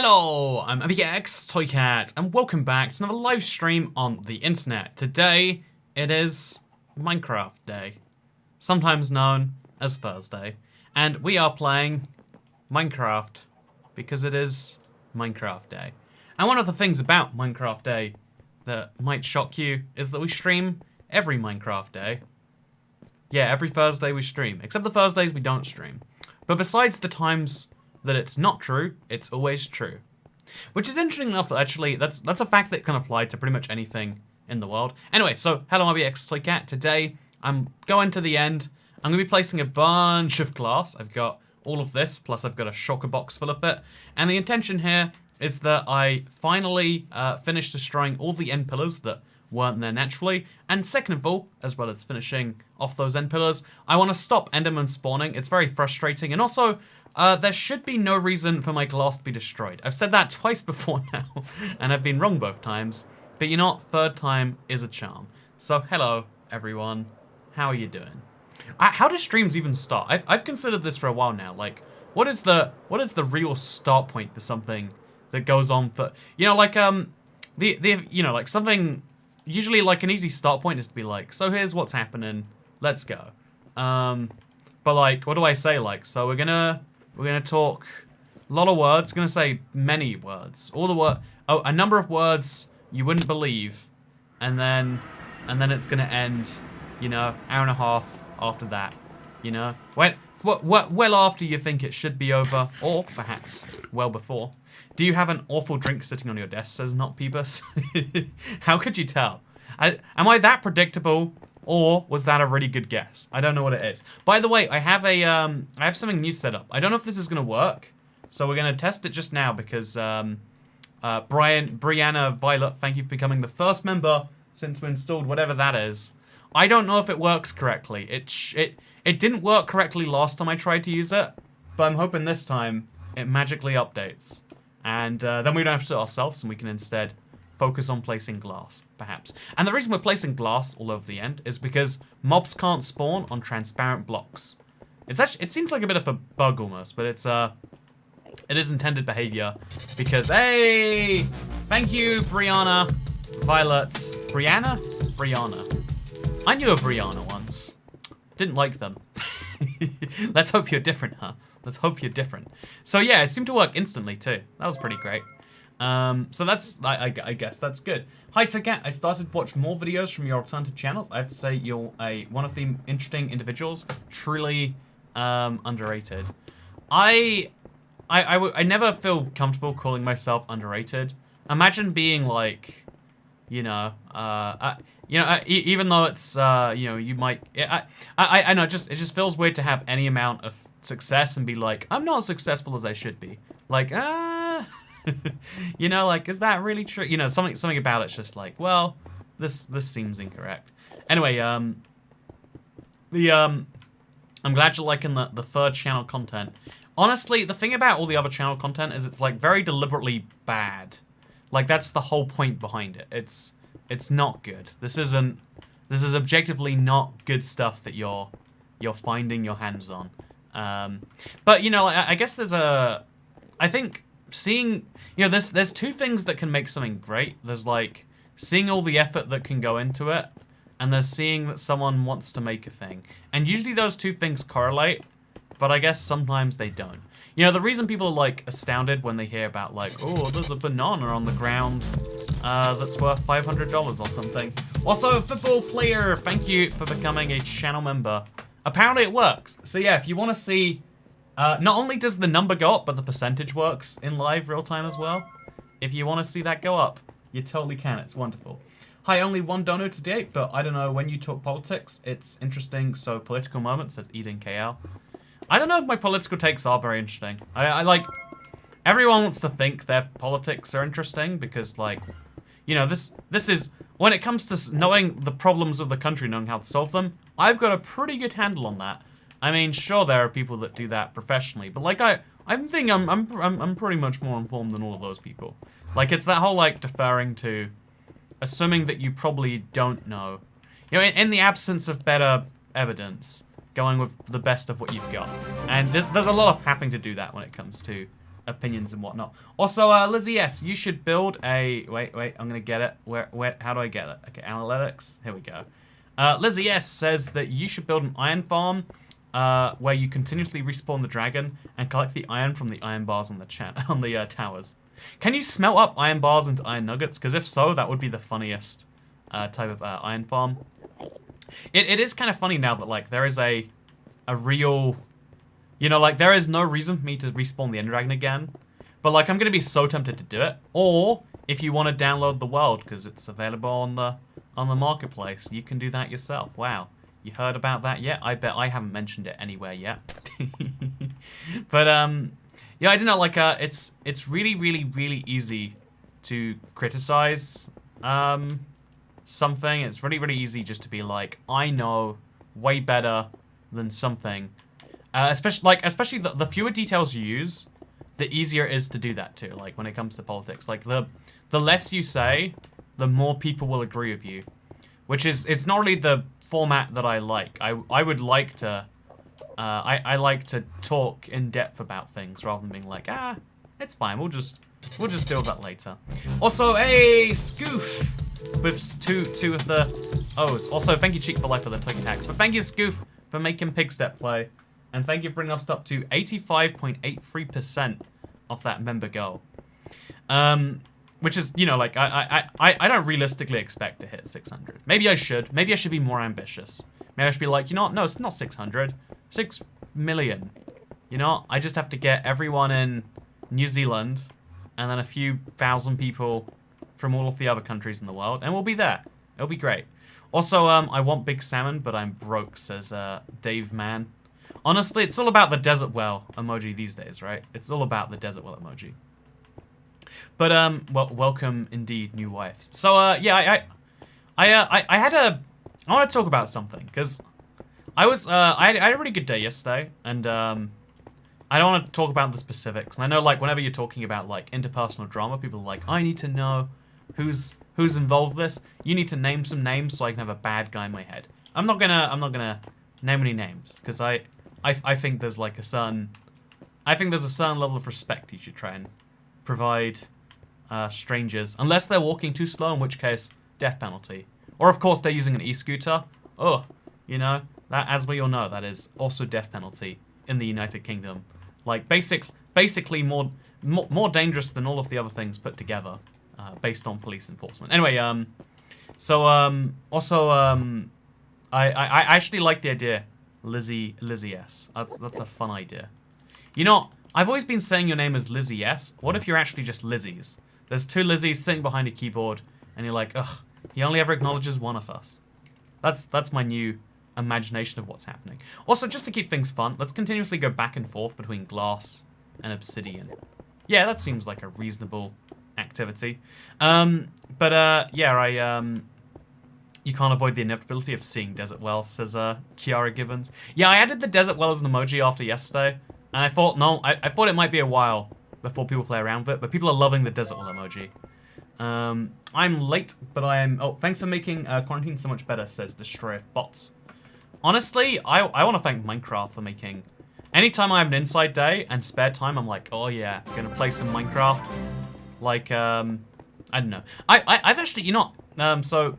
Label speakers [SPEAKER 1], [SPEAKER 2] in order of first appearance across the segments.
[SPEAKER 1] Hello, I'm pickaxe Toycat, and welcome back to another live stream on the internet. Today, it is Minecraft Day, sometimes known as Thursday, and we are playing Minecraft because it is Minecraft Day. And one of the things about Minecraft Day that might shock you is that we stream every Minecraft Day. Yeah, every Thursday we stream, except the Thursdays we don't stream. But besides the times that it's not true, it's always true. Which is interesting enough, actually. That's a fact that can apply to pretty much anything in the world. Anyway, so hello RBX Toycat. Today, I'm going to the end. I'm going to be placing a bunch of glass. I've got all of this, plus I've got a shulker box full of it. And the intention here is that I finally finish destroying all the end pillars that weren't there naturally. And second of all, as well as finishing off those end pillars, I want to stop enderman spawning. It's very frustrating. And also, there should be no reason for my glass to be destroyed. I've said that twice before now, and I've been wrong both times. But you know what? Third time is a charm. So hello, everyone. How are you doing? How do streams even start? I've considered this for a while now. Like, what is the real start point for something that goes on for, you know, like you know, like something. Usually, like, an easy start point is to be like, so here's what's happening. Let's go. But like, what do I say? Like, so we're gonna talk a lot of words. Gonna say many words. All the a number of words you wouldn't believe, and then it's gonna end, you know, hour and a half after that. You know, well after you think it should be over, or perhaps well before. Do you have an awful drink sitting on your desk? Says Not Peebus. How could you tell? Am I that predictable? Or was that a really good guess? I don't know what it is. By the way, I have something new set up. I don't know if this is gonna work, so we're gonna test it just now because Brianna Violet, thank you for becoming the first member since we installed whatever that is. I don't know if it works correctly. It didn't work correctly last time I tried to use it, but I'm hoping this time it magically updates, and then we don't have to do it ourselves, and we can instead focus on placing glass, perhaps. And the reason we're placing glass all over the end is because mobs can't spawn on transparent blocks. It seems like a bit of a bug almost, but it is intended behavior because, hey, thank you, Brianna, Violet, Brianna. I knew a Brianna once. Didn't like them. Let's hope you're different, huh? Let's hope you're different. So yeah, it seemed to work instantly too. That was pretty great. So that's, I guess that's good. Hi Toycat, I started to watch more videos from your alternative channels. I have to say you're one of the interesting individuals, truly underrated. I never feel comfortable calling myself underrated. Imagine being like, you know, even though it's, you know, you might, I know, it just feels weird to have any amount of success and be like, I'm not as successful as I should be. Like, you know, like, is that really true? You know, something about it's just like, well, this seems incorrect. Anyway, I'm glad you're liking the third channel content. Honestly, the thing about all the other channel content is it's like very deliberately bad. Like, that's the whole point behind it. It's not good. This is objectively not good stuff that you're finding your hands on. But you know, I guess I think seeing, you know, there's two things that can make something great. There's like seeing all the effort that can go into it, and there's seeing that someone wants to make a thing. And usually those two things correlate, but I guess sometimes they don't. You know, the reason people are like astounded when they hear about like, oh, there's a banana on the ground that's worth $500 or something. Also, football player, thank you for becoming a channel member. Apparently it works. So yeah, if you want to see, not only does the number go up, but the percentage works in live real time as well. If you want to see that go up, you totally can. It's wonderful. Hi, only one dono today, but I don't know, when you talk politics, it's interesting. So political moment, says Eden KL. I don't know if my political takes are very interesting. I like, everyone wants to think their politics are interesting because, like, you know, this is, when it comes to knowing the problems of the country, knowing how to solve them, I've got a pretty good handle on that. I mean, sure, there are people that do that professionally, but like, I think I'm pretty much more informed than all of those people. Like, it's that whole, like, deferring to, assuming that you probably don't know. You know, in the absence of better evidence, going with the best of what you've got. And there's a lot of having to do that when it comes to opinions and whatnot. Also, Lizzie S, you should build a... Wait, I'm going to get it. Where? How do I get it? Okay, analytics. Here we go. Lizzie S says that you should build an iron farm where you continuously respawn the dragon and collect the iron from the iron bars on the towers. Can you smelt up iron bars into iron nuggets? Because if so, that would be the funniest type of iron farm. It is kind of funny now that, like, there is a real... You know, like, there is no reason for me to respawn the Ender Dragon again. But, like, I'm going to be so tempted to do it. Or, if you want to download the world, because it's available on the marketplace, you can do that yourself. Wow. You heard about that yet? I bet I haven't mentioned it anywhere yet. But, yeah, I don't know, like, it's really, really, really easy to criticize something. It's really, really easy just to be like, I know way better than something. Especially the fewer details you use, the easier it is to do that too. Like when it comes to politics, like the less you say, the more people will agree with you, which is it's not really the format that I like. I would like to, I like to talk in depth about things rather than being like, it's fine. We'll just deal with that later. Also, hey, Scoof with two of the O's. Also, thank you Cheek for life for the token hacks, but thank you Scoof for making Pigstep play. And thank you for bringing us up to 85.83% of that member goal. Which is, you know, like, I don't realistically expect to hit 600. Maybe I should. Maybe I should be more ambitious. Maybe I should be like, you know what? No, it's not 600. 6 million. You know, I just have to get everyone in New Zealand and then a few thousand people from all of the other countries in the world, and we'll be there. It'll be great. Also, I want big salmon, but I'm broke, says Dave Man. Honestly, it's all about the desert well emoji these days, right? It's all about the desert well emoji. But well, welcome indeed, new wives. So yeah, I want to talk about something because I had a really good day yesterday, and I don't want to talk about the specifics. And I know, like, whenever you're talking about like interpersonal drama, people are like, I need to know who's involved with this. You need to name some names so I can have a bad guy in my head. I'm not gonna name any names because I think there's like a certain level of respect you should try and provide strangers, unless they're walking too slow, in which case death penalty. Or of course they're using an e-scooter. Oh, you know, that, as we all know, that is also death penalty in the United Kingdom. Like basically more dangerous than all of the other things put together, based on police enforcement. Anyway, I actually like the idea. Lizzie S. That's a fun idea. You know, I've always been saying your name is Lizzie S. What if you're actually just Lizzie's? There's two Lizzies sitting behind a keyboard, and you're like, ugh, he only ever acknowledges one of us. That's my new imagination of what's happening. Also, just to keep things fun, let's continuously go back and forth between glass and obsidian. Yeah, that seems like a reasonable activity. Yeah, you can't avoid the inevitability of seeing desert wells, says Kiara Gibbons. Yeah, I added the desert well as an emoji after yesterday, and I thought, no, I thought it might be a while before people play around with it, but people are loving the desert well emoji. I'm late, but I am... Oh, thanks for making quarantine so much better, says Destroyer of Bots. Honestly, I want to thank Minecraft for making... Anytime I have an inside day and spare time, I'm like, oh yeah, gonna play some Minecraft. Like, I don't know. I've actually, you know, so...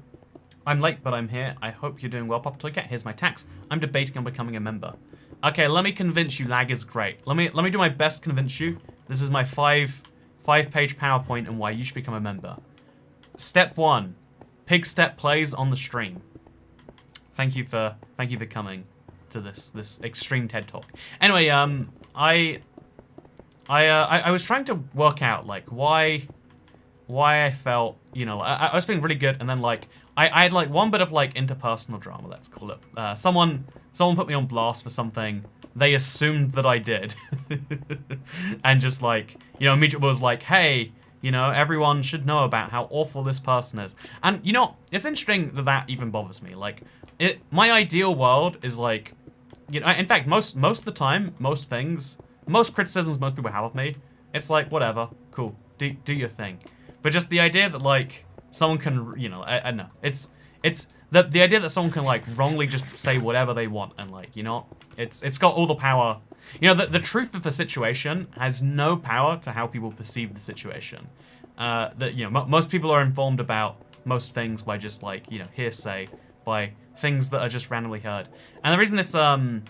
[SPEAKER 1] I'm late, but I'm here. I hope you're doing well, Papa Toycat. Here's my tax. I'm debating on becoming a member. Okay, let me convince you lag is great. Let me do my best to convince you. This is my five-page PowerPoint and why you should become a member. Step 1. Pigstep plays on the stream. Thank you for coming to this extreme TED Talk. Anyway, I was trying to work out like why I felt, you know, I was feeling really good, and then like I had like one bit of like interpersonal drama, let's call it. Someone put me on blast for something they assumed that I did, and just like, you know, immediately was like, hey, you know, everyone should know about how awful this person is. And you know, it's interesting that even bothers me. Like, my ideal world is like, you know, in fact, most of the time, most criticisms most people have of me, it's like, whatever, cool, do your thing. But just the idea that like someone can, you know, I don't know, it's the idea that someone can like wrongly just say whatever they want, and like, you know, it's got all the power. You know, the truth of the situation has no power to how people perceive the situation. That, you know, most people are informed about most things by just, like, you know, hearsay, by things that are just randomly heard. And the reason this, the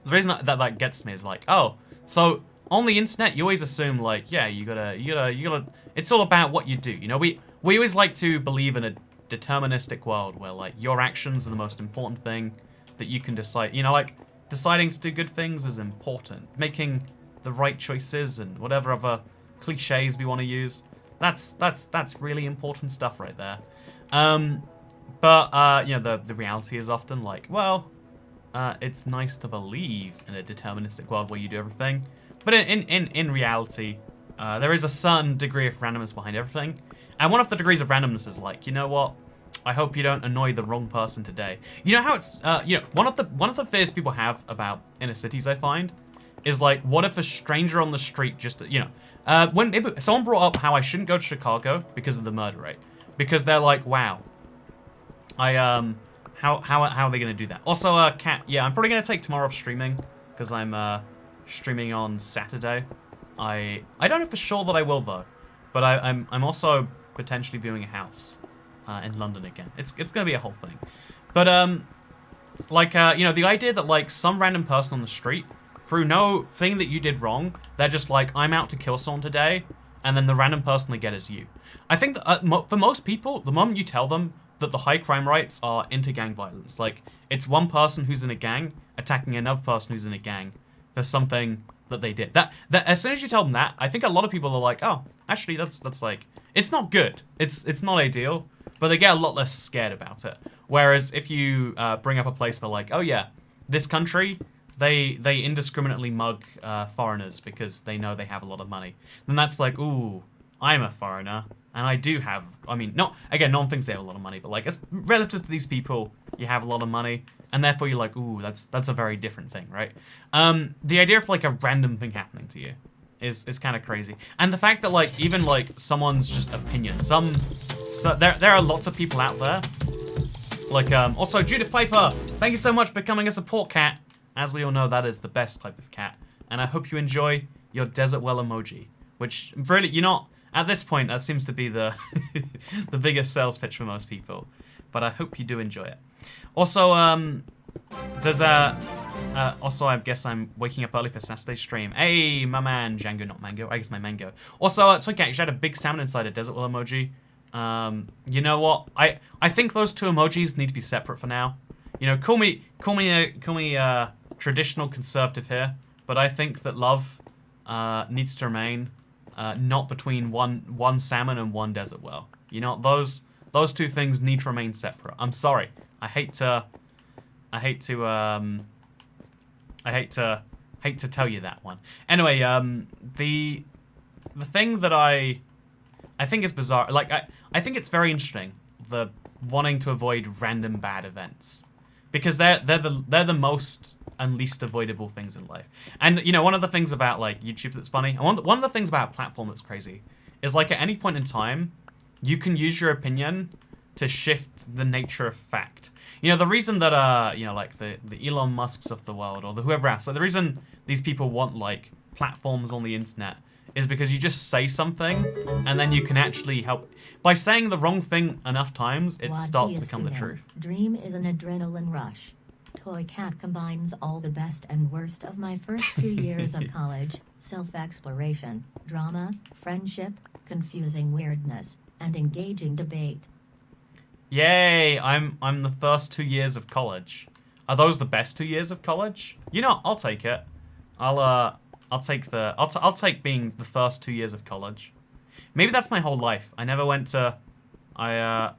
[SPEAKER 1] reason that gets to me is like, oh, so on the internet, you always assume, like, yeah, you gotta, it's all about what you do. You know, we always like to believe in a deterministic world where, like, your actions are the most important thing that you can decide. You know, like, deciding to do good things is important. Making the right choices and whatever other cliches we want to use, that's really important stuff right there. But you know, the reality is often like, well, it's nice to believe in a deterministic world where you do everything, but in reality, there is a certain degree of randomness behind everything, and one of the degrees of randomness is like, you know what? I hope you don't annoy the wrong person today. You know how it's, you know, one of the fears people have about inner cities, I find, is like, what if a stranger on the street just, you know, when someone brought up how I shouldn't go to Chicago because of the murder rate, because they're like, wow, how are they gonna do that? Also, Cat, yeah, I'm probably gonna take tomorrow off streaming because I'm streaming on Saturday. I don't know for sure that I will though, but I'm also potentially viewing a house in London again. It's gonna be a whole thing, but like you know, the idea that like some random person on the street, through no thing that you did wrong, they're just like, I'm out to kill someone today, and then the random person they get is you. I think that for most people, the moment you tell them that the high crime rates are inter-gang violence, like it's one person who's in a gang attacking another person who's in a gang for something that they did. That as soon as you tell them that, I think a lot of people are like, oh, actually that's like, it's not good. It's not ideal, but they get a lot less scared about it. Whereas if you bring up a place where like, oh yeah, this country, they indiscriminately mug foreigners because they know they have a lot of money, then that's like, ooh, I'm a foreigner, and I do have, I mean, no one thinks they have a lot of money, but like, as relative to these people, you have a lot of money, and therefore you're like, ooh, that's a very different thing, right? The idea of like a random thing happening to you is kind of crazy. And the fact that like, even like someone's just opinion, so there are lots of people out there, like, also Judith Piper, thank you so much for becoming a support cat. As we all know, that is the best type of cat. And I hope you enjoy your desert well emoji, which really, you're not, at this point, that seems to be the the biggest sales pitch for most people. But I hope you do enjoy it. Also, also, I guess I'm waking up early for Saturday stream. Hey, my man, Django, not Mango. I guess my Mango. Also, Toy Cat, you had a big salmon inside a desert well emoji. You know what? I think those two emojis need to be separate for now. You know, call me traditional conservative here, but I think that love needs to remain not between one salmon and one desert well. You know, those two things need to remain separate. I'm sorry. I hate to tell you that one. Anyway, the thing that I think is bizarre, like I think it's very interesting, the wanting to avoid random bad events, because they're the most and least avoidable things in life. And you know, one of the things about like YouTube that's funny, and one of the things about a platform that's crazy, is like at any point in time, you can use your opinion to shift the nature of fact. You know, the reason that you know, like the Elon Musks of the world, or the whoever else, like the reason these people want like platforms on the internet is because you just say something and then you can actually help. By saying the wrong thing enough times, it starts to become the truth.
[SPEAKER 2] Dream is an adrenaline rush. Toy Cat combines all the best and worst of my first 2 years of college, self-exploration, drama, friendship, confusing weirdness, and engaging debate.
[SPEAKER 1] Yay, I'm the first 2 years of college. Are those the best 2 years of college? You know, I'll take it. I'll take being the first 2 years of college. Maybe that's my whole life. I never went to, I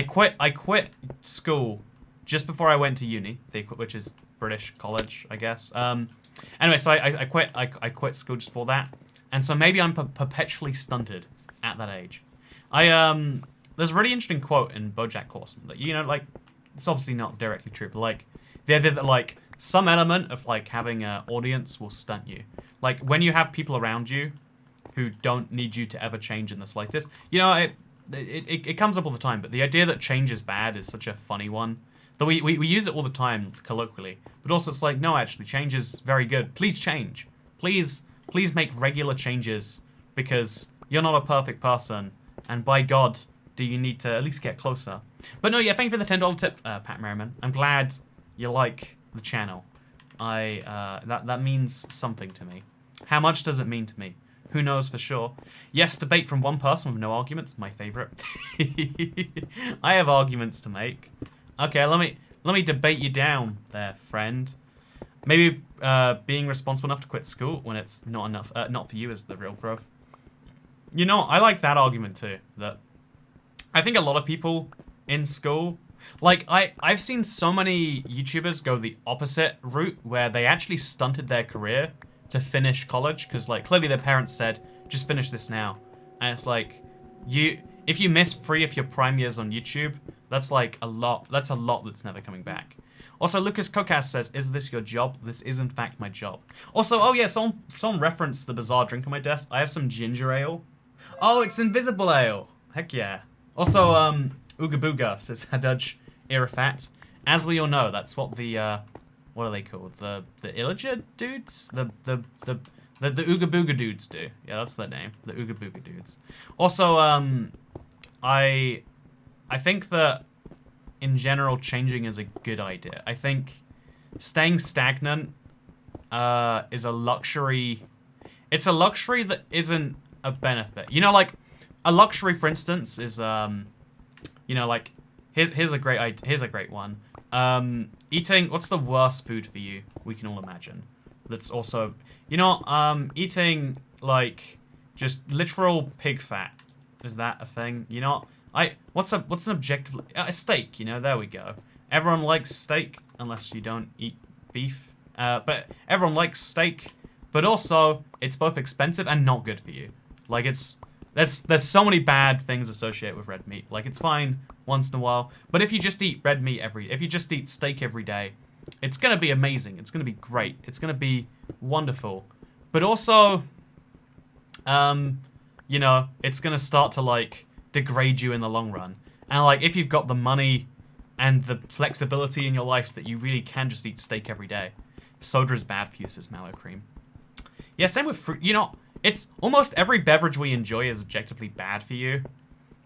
[SPEAKER 1] quit school just before I went to uni, which is British college, I guess. Anyway, so I quit school just for that, and so maybe I'm perpetually stunted at that age. There's a really interesting quote in BoJack Horseman that, you know, like, it's obviously not directly true, but like the idea that like some element of like having an audience will stunt you. Like when you have people around you who don't need you to ever change in the slightest. You know, it comes up all the time, but the idea that change is bad is such a funny one. Though we use it all the time colloquially. But also it's like, no, actually, change is very good. Please change. Please make regular changes because you're not a perfect person. And by God, do you need to at least get closer. But no, yeah, thank you for the $10 tip, Pat Merriman. I'm glad you like the channel. That means something to me. How much does it mean to me? Who knows for sure? Yes, debate from one person with no arguments. My favorite. I have arguments to make. Okay, let me debate you down there, friend. Maybe being responsible enough to quit school when it's not enough, not for you is the real growth. You know, I like that argument too. That I think a lot of people in school, like I've seen so many YouTubers go the opposite route where they actually stunted their career to finish college because like clearly their parents said just finish this now, and it's like if you miss 3 of your prime years on YouTube, that's like a lot. That's a lot that's never coming back. Also, Lucas Kokas says, "Is this your job? This is in fact my job." Also, oh yeah, someone referenced the bizarre drink on my desk. I have some ginger ale. Oh, it's invisible ale. Heck yeah. Also, Ooga Booga says Hadaj Irafat. As we all know, that's what the what are they called? The Illager dudes? The Ooga Booga dudes do. Yeah, that's their name. The Ooga Booga dudes. Also, I think that in general changing is a good idea. I think staying stagnant is a luxury. It's a luxury that isn't a benefit. You know, like a luxury, for instance, is you know, like here's a great one. Eating, what's the worst food for you we can all imagine? That's also, you know, eating like just literal pig fat. Is that a thing? You know, what's an objective? A steak. You know, there we go. Everyone likes steak unless you don't eat beef. But everyone likes steak. But also, it's both expensive and not good for you. Like there's so many bad things associated with red meat. Like it's fine once in a while, but if you just eat red meat if you just eat steak every day, it's gonna be amazing. It's gonna be great. It's gonna be wonderful. But also, you know, it's gonna start to like degrade you in the long run. And like if you've got the money and the flexibility in your life that you really can just eat steak every day, soda is bad for you, says Mallow Cream. Yeah, same with fruit. You know, it's almost every beverage we enjoy is objectively bad for you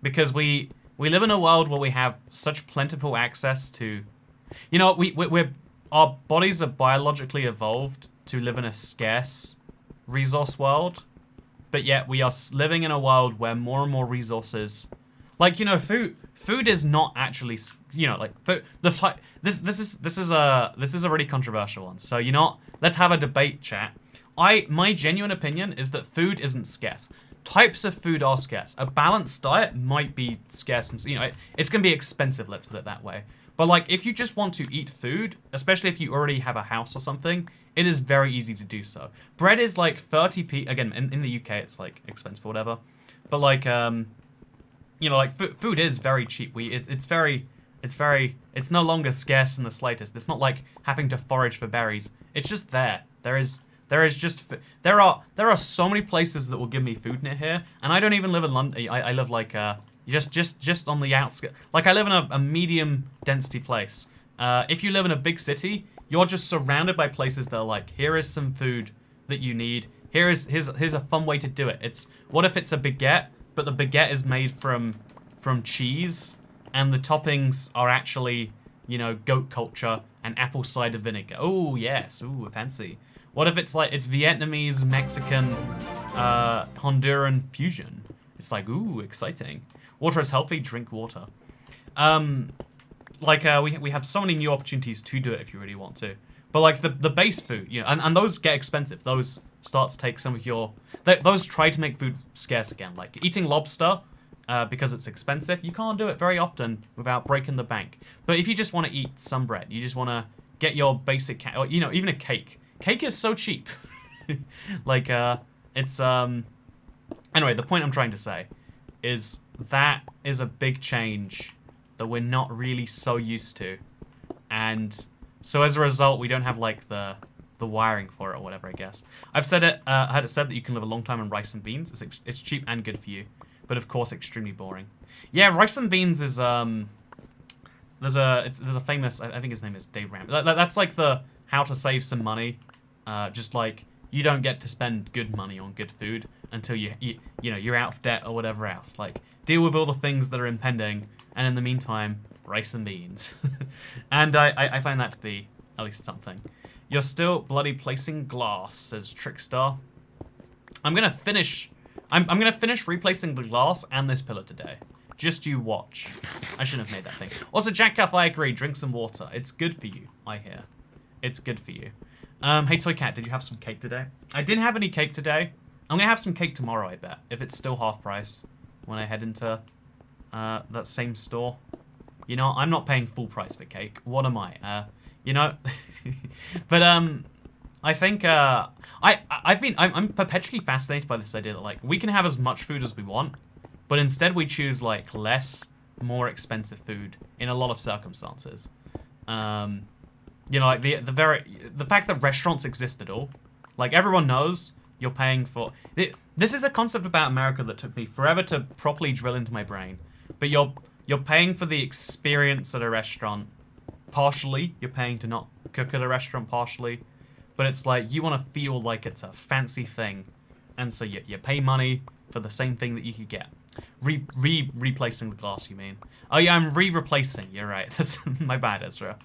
[SPEAKER 1] because we live in a world where we have such plentiful access to, you know, our bodies are biologically evolved to live in a scarce resource world, but yet we are living in a world where more and more resources, like, you know, food is not actually, you know, like this is a really controversial one. So, you know, let's have a debate, chat. My genuine opinion is that food isn't scarce. Types of food are scarce. A balanced diet might be scarce, and you know it's gonna be expensive. Let's put it that way. But like, if you just want to eat food, especially if you already have a house or something, it is very easy to do so. Bread is like 30p. Again, in the UK, it's like expensive or whatever. But like, you know, like food is very cheap. It's no longer scarce in the slightest. It's not like having to forage for berries. It's just there. There are so many places that will give me food near here, and I don't even live in London. I live like just on the outskirts. Like I live in a medium density place. If you live in a big city, you're just surrounded by places that are like, here is some food that you need. Here's a fun way to do it. It's what if it's a baguette, but the baguette is made from cheese, and the toppings are actually, you know, goat culture and apple cider vinegar. Oh yes, ooh fancy. What if it's like, it's Vietnamese, Mexican, Honduran fusion? It's like, ooh, exciting. Water is healthy, drink water. We have so many new opportunities to do it if you really want to. But like the base food, you know, and those get expensive. Those start to take some of your, those try to make food scarce again. Like eating lobster, because it's expensive, you can't do it very often without breaking the bank. But if you just want to eat some bread, you just want to get your basic, or, you know, even a cake. Cake is so cheap. Like, it's, anyway, the point I'm trying to say is that is a big change that we're not really so used to. And so as a result, we don't have, like, the wiring for it or whatever, I guess. I've said it, I had it said that you can live a long time on rice and beans. It's cheap and good for you, but of course, extremely boring. Yeah, rice and beans is, there's a famous, I think his name is Dave Ramsey. That's like the how to save some money. Just like you don't get to spend good money on good food until you're out of debt or whatever else. Like deal with all the things that are impending, and in the meantime, rice and beans. And I find that to be at least something. You're still bloody placing glass, says Trickstar. I'm gonna finish replacing the glass and this pillar today. Just you watch. I shouldn't have made that thing. Also, Jack Cuff, I agree. Drink some water. It's good for you, I hear. It's good for you. Hey, Toy Cat, did you have some cake today? I didn't have any cake today. I'm gonna have some cake tomorrow, I bet. If it's still half price when I head into that same store. You know, I'm not paying full price for cake. What am I? You know? But, I think, I'm perpetually fascinated by this idea that, like, we can have as much food as we want, but instead we choose, like, less, more expensive food in a lot of circumstances. You know, like, the fact that restaurants exist at all, like, everyone knows you're paying for... This is a concept about America that took me forever to properly drill into my brain, but you're paying for the experience at a restaurant partially. You're paying to not cook at a restaurant partially. But it's like, you want to feel like it's a fancy thing. And so you pay money for the same thing that you could get. Replacing the glass, you mean? Oh yeah, I'm replacing. You're right. That's my bad, Ezra.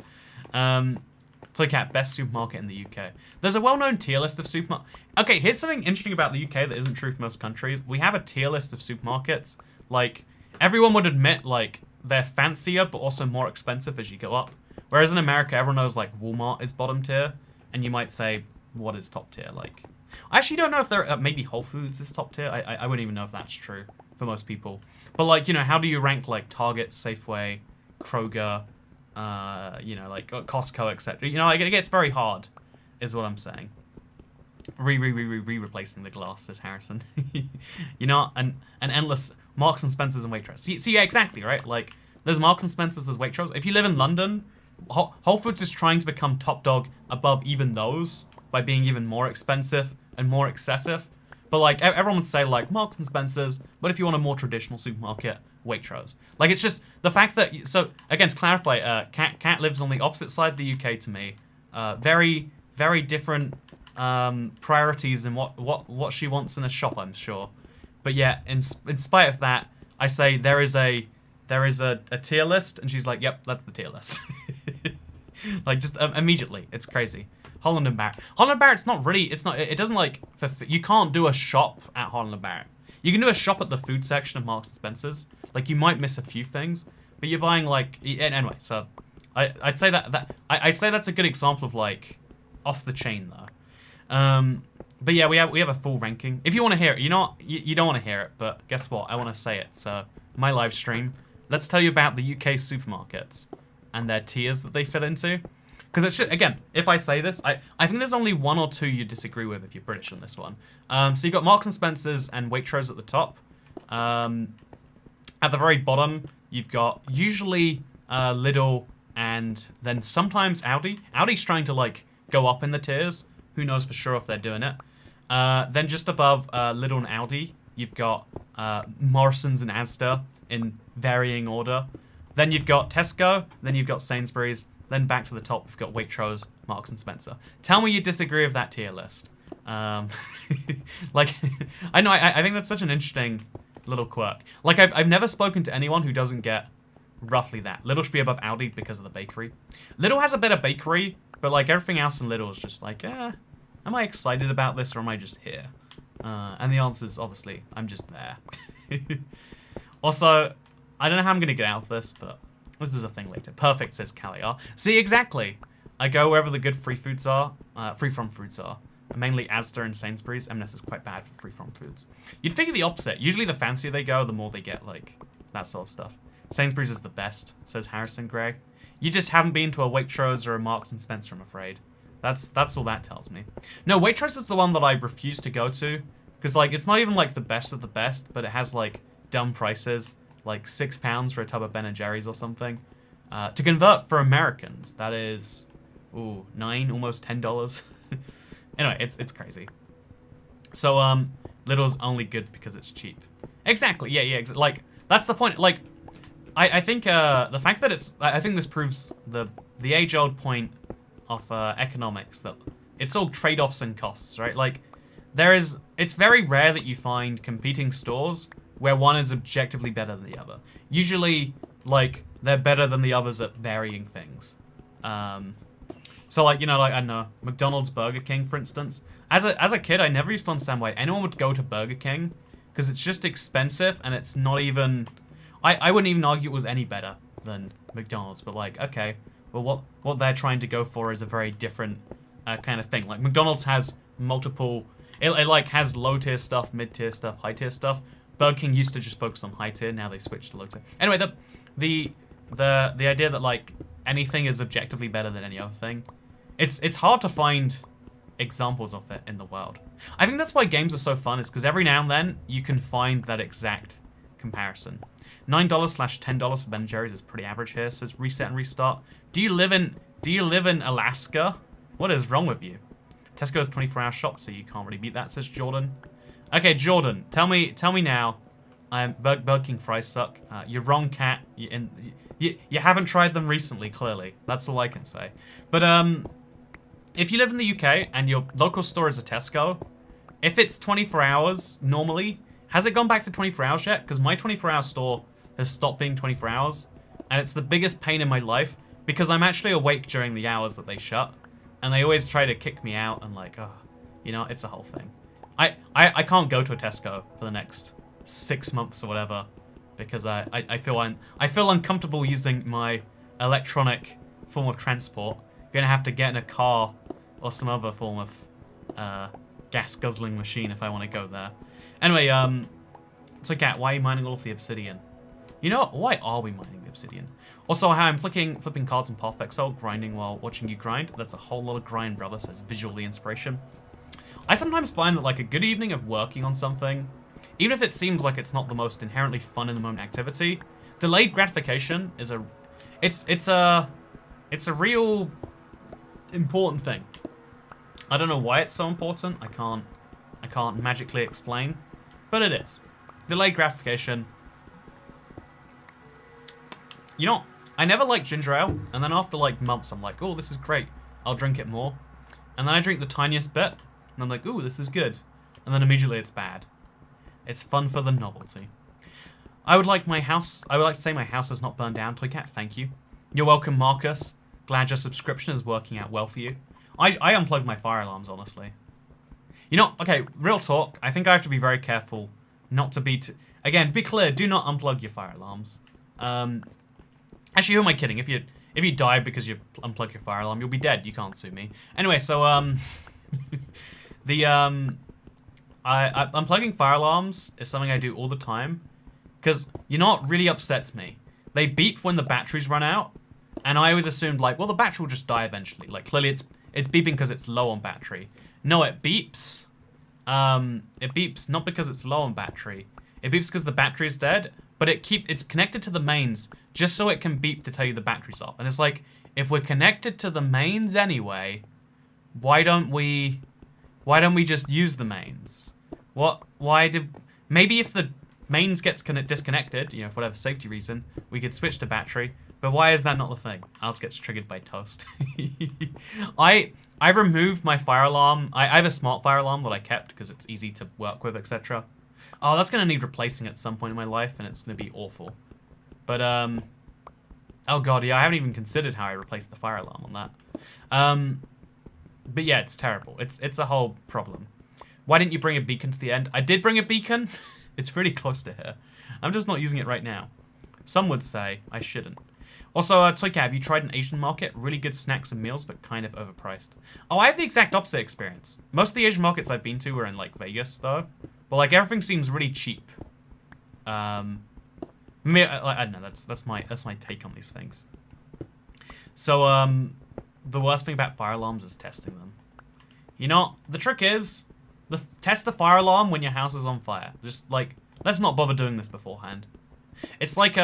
[SPEAKER 1] Toy Cat, best supermarket in the UK. There's a well-known tier list of supermarkets. Okay, here's something interesting about the UK that isn't true for most countries. We have a tier list of supermarkets. Like, everyone would admit, like, they're fancier, but also more expensive as you go up. Whereas in America, everyone knows, like, Walmart is bottom tier. And you might say, what is top tier? Like, I actually don't know if there maybe Whole Foods is top tier. I wouldn't even know if that's true for most people. But, like, you know, how do you rank, like, Target, Safeway, Kroger, you know, like, Costco, etc.? You know, like, it gets very hard, is what I'm saying. Replacing the glass, says Harrison. You know, an endless Marks and Spencers and Waitrose. See, yeah, exactly, right? Like, there's Marks and Spencers, there's Waitrose. If you live in London... Whole Foods is trying to become top dog above even those by being even more expensive and more excessive. But, like, everyone would say, like, Marks and Spencers, but if you want a more traditional supermarket, Waitrose. Like, it's just the fact that... So, again, to clarify, Cat lives on the opposite side of the UK to me. Very, very different priorities in what she wants in a shop, I'm sure. But, yeah, in spite of that, I say there is a tier list, and she's like, yep, that's the tier list. Like, just immediately. It's crazy. Holland and Barrett. Holland and Barrett's not really, it doesn't like, you can't do a shop at Holland and Barrett. You can do a shop at the food section of Marks and Spencer's. Like, you might miss a few things, but you're buying, like, anyway, so, I'd say I'd say that's a good example of, like, off the chain, though. But yeah, we have a full ranking. If you want to hear it, you don't want to hear it, but guess what? I want to say it, so, my live stream. Let's tell you about the UK supermarkets and their tiers that they fit into. Because it's just, again, if I say this, I think there's only one or two you disagree with if you're British on this one. So you've got Marks and Spencer's and Waitrose at the top. At the very bottom, you've got usually Lidl and then sometimes Aldi. Aldi's trying to, like, go up in the tiers. Who knows for sure if they're doing it. Then just above Lidl and Aldi, you've got Morrison's and Asda in varying order. Then you've got Tesco, then you've got Sainsbury's, then back to the top, we've got Waitrose, Marks and Spencer. Tell me you disagree with that tier list. Like, I know, I think that's such an interesting little quirk. Like, I've never spoken to anyone who doesn't get roughly that. Lidl should be above Aldi because of the bakery. Lidl has a better bakery, but, like, everything else in Lidl is just like, am I excited about this or am I just here? And the answer is, obviously, I'm just there. Also, I don't know how I'm going to get out of this, but this is a thing later. Perfect, says Kaliar. See, exactly. I go wherever the good free foods are, free-from foods are. Mainly Asda and Sainsbury's. M&S is quite bad for free-from foods. You'd figure the opposite. Usually the fancier they go, the more they get, like, that sort of stuff. Sainsbury's is the best, says Harrison Gray. You just haven't been to a Waitrose or a Marks and Spencer, I'm afraid. That's all that tells me. No, Waitrose is the one that I refuse to go to. Because, like, it's not even, like, the best of the best, but it has, like, dumb prices. Like £6 for a tub of Ben & Jerry's or something. To convert for Americans, that is, ooh, $9, almost $10. Anyway, it's crazy. So, Lidl's only good because it's cheap. Exactly, yeah, like, that's the point. Like, I think the fact that I think this proves the age-old point of economics, that it's all trade-offs and costs, right? Like, it's very rare that you find competing stores where one is objectively better than the other. Usually, like, they're better than the others at varying things. So, like, you know, like, I don't know, McDonald's, Burger King, for instance. As a kid, I never used to understand why anyone would go to Burger King, because it's just expensive, and it's not even... I wouldn't even argue it was any better than McDonald's, but, like, okay, well, what they're trying to go for is a very different kind of thing. Like, McDonald's has multiple... It like, has low-tier stuff, mid-tier stuff, high-tier stuff. Burger King used to just focus on high-tier, now they switched to low-tier. Anyway, the idea that, like, anything is objectively better than any other thing, it's hard to find examples of it in the world. I think that's why games are so fun, is because every now and then you can find that exact comparison. $9/$10 for Ben & Jerry's is pretty average here. Says reset and restart. Do you live in Alaska? What is wrong with you? Tesco's 24-hour shop, so you can't really beat that, says Jordan. Okay, Jordan, tell me now. Burger King fries suck. You're wrong, cat. You haven't tried them recently, clearly. That's all I can say. But if you live in the UK and your local store is a Tesco, if it's 24 hours normally, has it gone back to 24 hours yet? Because my 24-hour store has stopped being 24 hours, and it's the biggest pain in my life because I'm actually awake during the hours that they shut, and they always try to kick me out, and like, oh, you know, it's a whole thing. I can't go to a Tesco for the next 6 months or whatever because I feel uncomfortable using my electronic form of transport. I'm gonna have to get in a car or some other form of gas guzzling machine if I want to go there. Anyway, so Cat, why are you mining all of the obsidian? You know, why are we mining the obsidian? Also, how I'm flipping cards in Path Excel, grinding while watching you grind. That's a whole lot of grind, brother, says visually inspiration. I sometimes find that, like, a good evening of working on something, even if it seems like it's not the most inherently fun in the moment activity, delayed gratification is it's a real important thing. I don't know why it's so important. I can't magically explain, but it is. Delayed gratification. You know, I never liked ginger ale, and then after like months, I'm like, oh, this is great. I'll drink it more. And then I drink the tiniest bit, and I'm like, ooh, this is good. And then immediately it's bad. It's fun for the novelty. I would like to say my house has not burned down, Toycat, thank you. You're welcome, Marcus. Glad your subscription is working out well for you. I unplugged my fire alarms, honestly. You know, okay, real talk, I think I have to be very careful not to be again, be clear, do not unplug your fire alarms. Actually, who am I kidding? If you die because you unplug your fire alarm, you'll be dead. You can't sue me. Anyway, so unplugging fire alarms is something I do all the time, because you know what really upsets me? They beep when the batteries run out, and I always assumed like, well, the battery will just die eventually. Like clearly it's beeping because it's low on battery. No, it beeps. It beeps not because it's low on battery. It beeps because the battery is dead, but it's connected to the mains just so it can beep to tell you the battery's off. And it's like, if we're connected to the mains anyway, why don't we just use the mains? Maybe if the mains gets disconnected, you know, for whatever safety reason, we could switch to battery. But why is that not the thing? Ours gets triggered by toast. I removed my fire alarm. I have a smart fire alarm that I kept because it's easy to work with, etc. Oh, that's going to need replacing at some point in my life, and it's going to be awful. But, oh god, yeah, I haven't even considered how I replaced the fire alarm on that. But yeah, it's terrible. It's a whole problem. Why didn't you bring a beacon to the end? I did bring a beacon. It's really close to here. I'm just not using it right now. Some would say I shouldn't. Also, Toycat, have you tried an Asian market? Really good snacks and meals, but kind of overpriced. Oh, I have the exact opposite experience. Most of the Asian markets I've been to were in, like, Vegas, though. But, like, everything seems really cheap. I don't know, that's my take on these things. So, the worst thing about fire alarms is testing them. You know, the trick is, test the fire alarm when your house is on fire. Just, like, let's not bother doing this beforehand. It's like,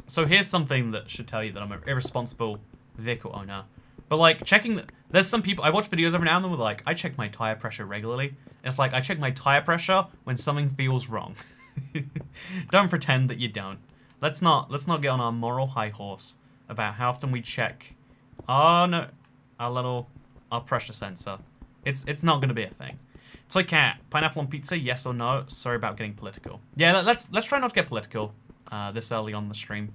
[SPEAKER 1] so here's something that should tell you that I'm an irresponsible vehicle owner. But, like, there's some people, I watch videos every now and then with, like, I check my tire pressure regularly. It's like, I check my tire pressure when something feels wrong. Don't pretend that you don't. Let's not get on our moral high horse about how often we check. Oh no, our pressure sensor. It's not gonna be a thing. Toy cat, pineapple on pizza, yes or no? Sorry about getting political. Yeah, let's try not to get political this early on the stream.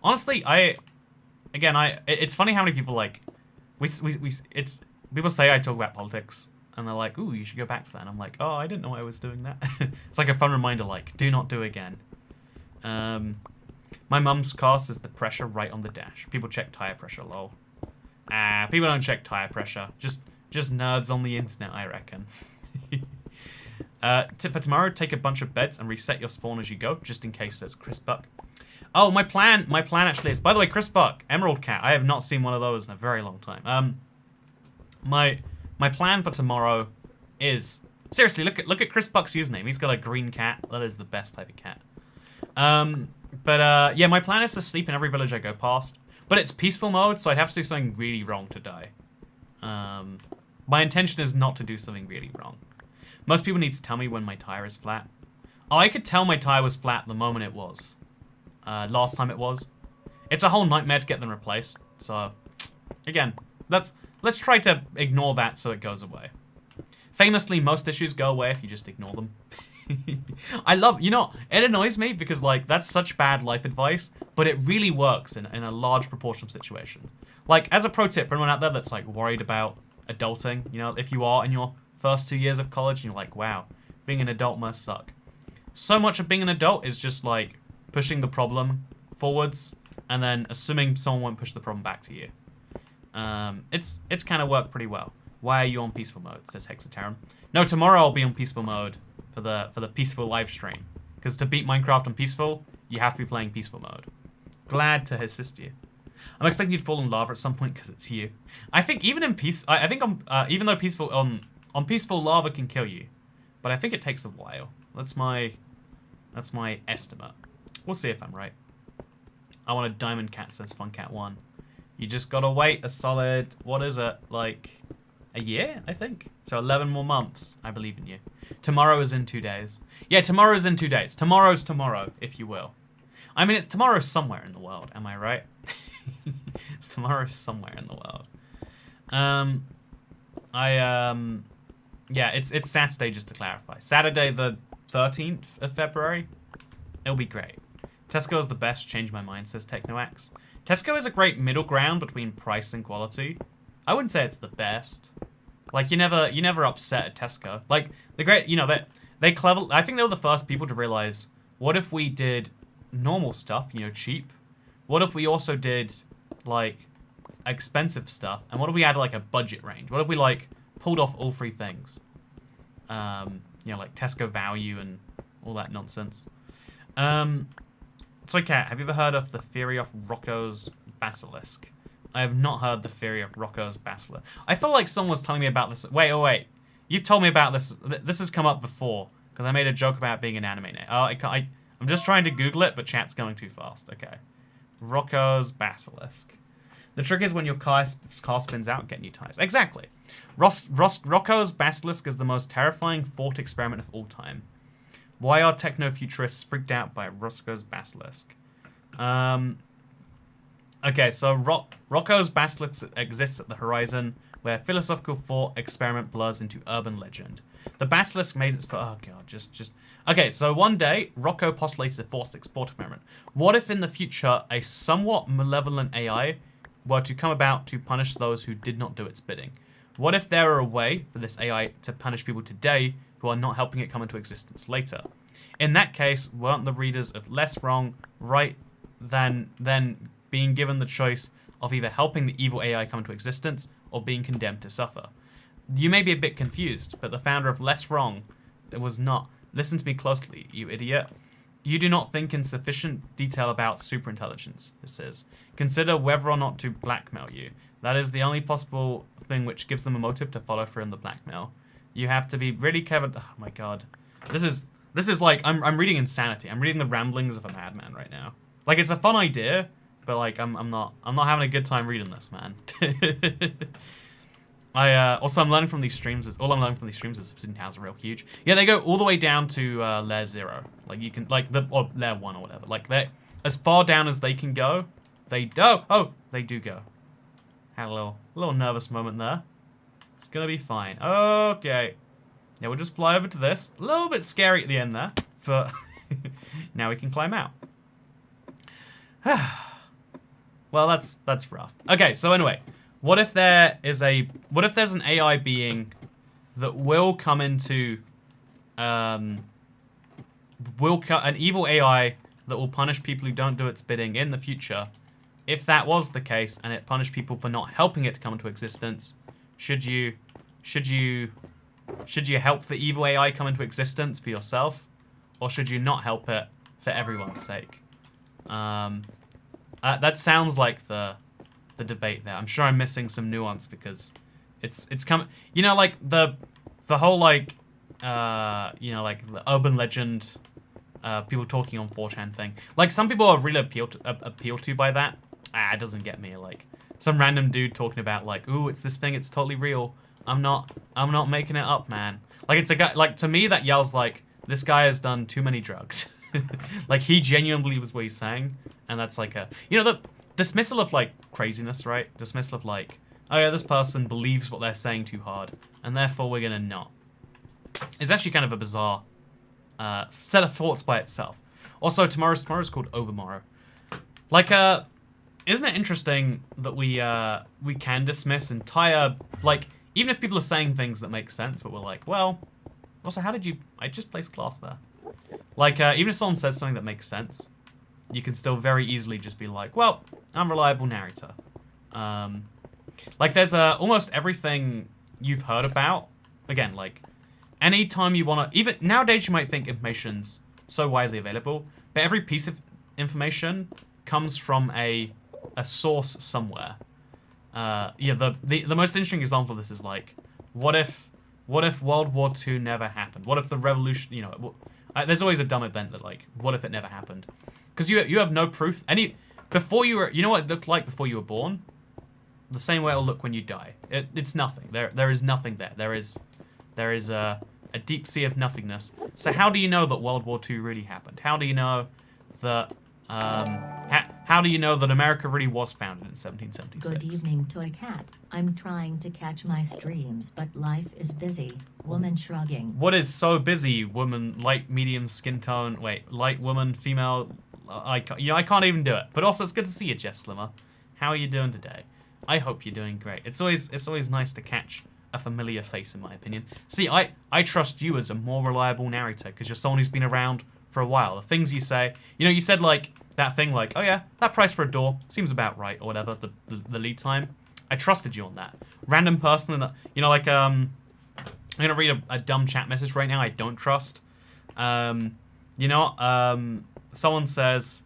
[SPEAKER 1] Honestly, it's funny how many people like people say I talk about politics and they're like, ooh, you should go back to that. And I'm like, oh, I didn't know I was doing that. It's like a fun reminder, like, do not do again. My mum's cost is the pressure right on the dash. People check tire pressure, lol. People don't check tire pressure. Just nerds on the internet, I reckon. Tip for tomorrow, take a bunch of beds and reset your spawn as you go, just in case there's Chris Buck. Oh, my plan actually is, by the way, Chris Buck, Emerald Cat, I have not seen one of those in a very long time. My plan for tomorrow is, seriously, look at Chris Buck's username. He's got a green cat. That is the best type of cat. Yeah, my plan is to sleep in every village I go past. But it's peaceful mode, so I'd have to do something really wrong to die. My intention is not to do something really wrong. Most people need to tell me when my tire is flat. Oh, I could tell my tire was flat the moment it was. Last time it was. It's a whole nightmare to get them replaced. So, again, let's try to ignore that so it goes away. Famously, most issues go away if you just ignore them. It annoys me because, like, that's such bad life advice, but it really works in a large proportion of situations. Like, as a pro tip for anyone out there that's, like, worried about adulting, you know, if you are in your first 2 years of college and you're like, wow, being an adult must suck. So much of being an adult is just, like, pushing the problem forwards and then assuming someone won't push the problem back to you. It's kind of worked pretty well. Why are you on peaceful mode? Says Hexaterum. No, tomorrow I'll be on peaceful mode for the peaceful live stream. Because to beat Minecraft on peaceful, you have to be playing peaceful mode. Glad to assist you. I'm expecting you to fall in lava at some point because it's you. I think even in even though peaceful on peaceful lava can kill you, but I think it takes a while. That's my estimate. We'll see if I'm right. I want a diamond cat, says FunCat1. You just gotta wait a solid, what is it, like a year, I think? So 11 more months. I believe in you. Tomorrow is in 2 days. Yeah, tomorrow is in 2 days. Tomorrow's tomorrow, if you will. I mean, it's tomorrow somewhere in the world, am I right? It's tomorrow somewhere in the world. Yeah, it's Saturday, just to clarify. Saturday the 13th of February. It'll be great. Tesco is the best, change my mind, says TechnoX. Tesco is a great middle ground between price and quality. I wouldn't say it's the best. Like, you're never upset at Tesco. Like, the great, you know, they clever, I think they were the first people to realize, what if we did normal stuff, you know, cheap? What if we also did, like, expensive stuff? And what if we had, like, a budget range? What if we, like, pulled off all three things? You know, like Tesco value and all that nonsense. Toy Cat, have you ever heard of the theory of Rocco's basilisk? I have not heard the theory of Rocco's basilisk. I feel like someone was telling me about this. Wait. You've told me about this. This has come up before because I made a joke about being an anime name. Oh, I'm just trying to Google it, but chat's going too fast. Okay. Rocco's basilisk. The trick is when your car spins out, get new tires. Exactly. Rocco's basilisk is the most terrifying thought experiment of all time. Why are techno-futurists freaked out by Rocco's basilisk? Okay, so Rocco's basilisk exists at the horizon, where philosophical thought experiment blurs into urban legend. The basilisk made its... Oh, God, just... Okay, so one day, Rocco postulated a forced export experiment. What if in the future, a somewhat malevolent AI were to come about to punish those who did not do its bidding? What if there were a way for this AI to punish people today who are not helping it come into existence later? In that case, weren't the readers of Less Wrong right than being given the choice of either helping the evil AI come into existence or being condemned to suffer? You may be a bit confused, but the founder of Less Wrong was not. Listen to me closely, you idiot. You do not think in sufficient detail about superintelligence, it says. Consider whether or not to blackmail you. That is the only possible thing which gives them a motive to follow through in the blackmail. You have to be really clever. Oh my God. This is like, I'm reading Insanity. I'm reading the ramblings of a madman right now. Like, it's a fun idea, but like, I'm not having a good time reading this, man. Also, I'm learning from these streams is Obsidian towers are real huge. Yeah, they go all the way down to layer 0. Like you can or layer 1 or whatever. Like they as far down as they can go. They do go. Had a little nervous moment there. It's gonna be fine. Okay. Yeah, we'll just fly over to this. A little bit scary at the end there, but now we can climb out. Well, that's rough. Okay, so anyway, what if there's an AI being that will come into an evil AI that will punish people who don't do its bidding in the future? If that was the case and it punished people for not helping it to come into existence, should you help the evil AI come into existence for yourself, or should you not help it for everyone's sake? That sounds like the debate there. I'm sure I'm missing some nuance because it's coming. You know, like the whole like like the urban legend, people talking on 4chan thing. Like some people are really appealed to by that. It doesn't get me. Like some random dude talking about like, ooh, it's this thing. It's totally real. I'm not making it up, man. Like it's a guy. Like to me, that yells like this guy has done too many drugs. Like he genuinely believes what he's saying, and that's like the dismissal of like craziness, right? Dismissal of like, oh yeah, this person believes what they're saying too hard, and therefore we're gonna not. It's actually kind of a bizarre set of thoughts by itself. Also, tomorrow's called Overmorrow. Like isn't it interesting that we can dismiss entire like even if people are saying things that make sense, but we're like, well, also I just placed class there. Like, even if someone says something that makes sense, you can still very easily just be like, well, unreliable narrator. Like, there's almost everything you've heard about. Again, like, anytime you want to... Even nowadays, you might think information's so widely available, but every piece of information comes from a source somewhere. Yeah, the most interesting example of this is, like, what if World War II never happened? What if the revolution... You know... there's always a dumb event that, like, what if it never happened? Because you have no proof. Before you were... You know what it looked like before you were born? The same way it'll look when you die. It's nothing. There is nothing there. There is a deep sea of nothingness. So how do you know that World War II really happened? How do you know that... how do you know that America really was founded in 1776?
[SPEAKER 2] Good evening, Toy Cat. I'm trying to catch my streams, but life is busy. Woman shrugging.
[SPEAKER 1] What is so busy? Woman, light, medium skin tone. Wait, light woman, female. I can't even do it. But also, it's good to see you, Jess Slimmer. How are you doing today? I hope you're doing great. It's always nice to catch a familiar face, in my opinion. See, I trust you as a more reliable narrator because you're someone who's been around for a while. The things you say, you said like that thing like, oh yeah, that price for a door seems about right or whatever. The lead time. I trusted you on that. Random person, like I'm gonna read a dumb chat message right now. I don't trust. Someone says,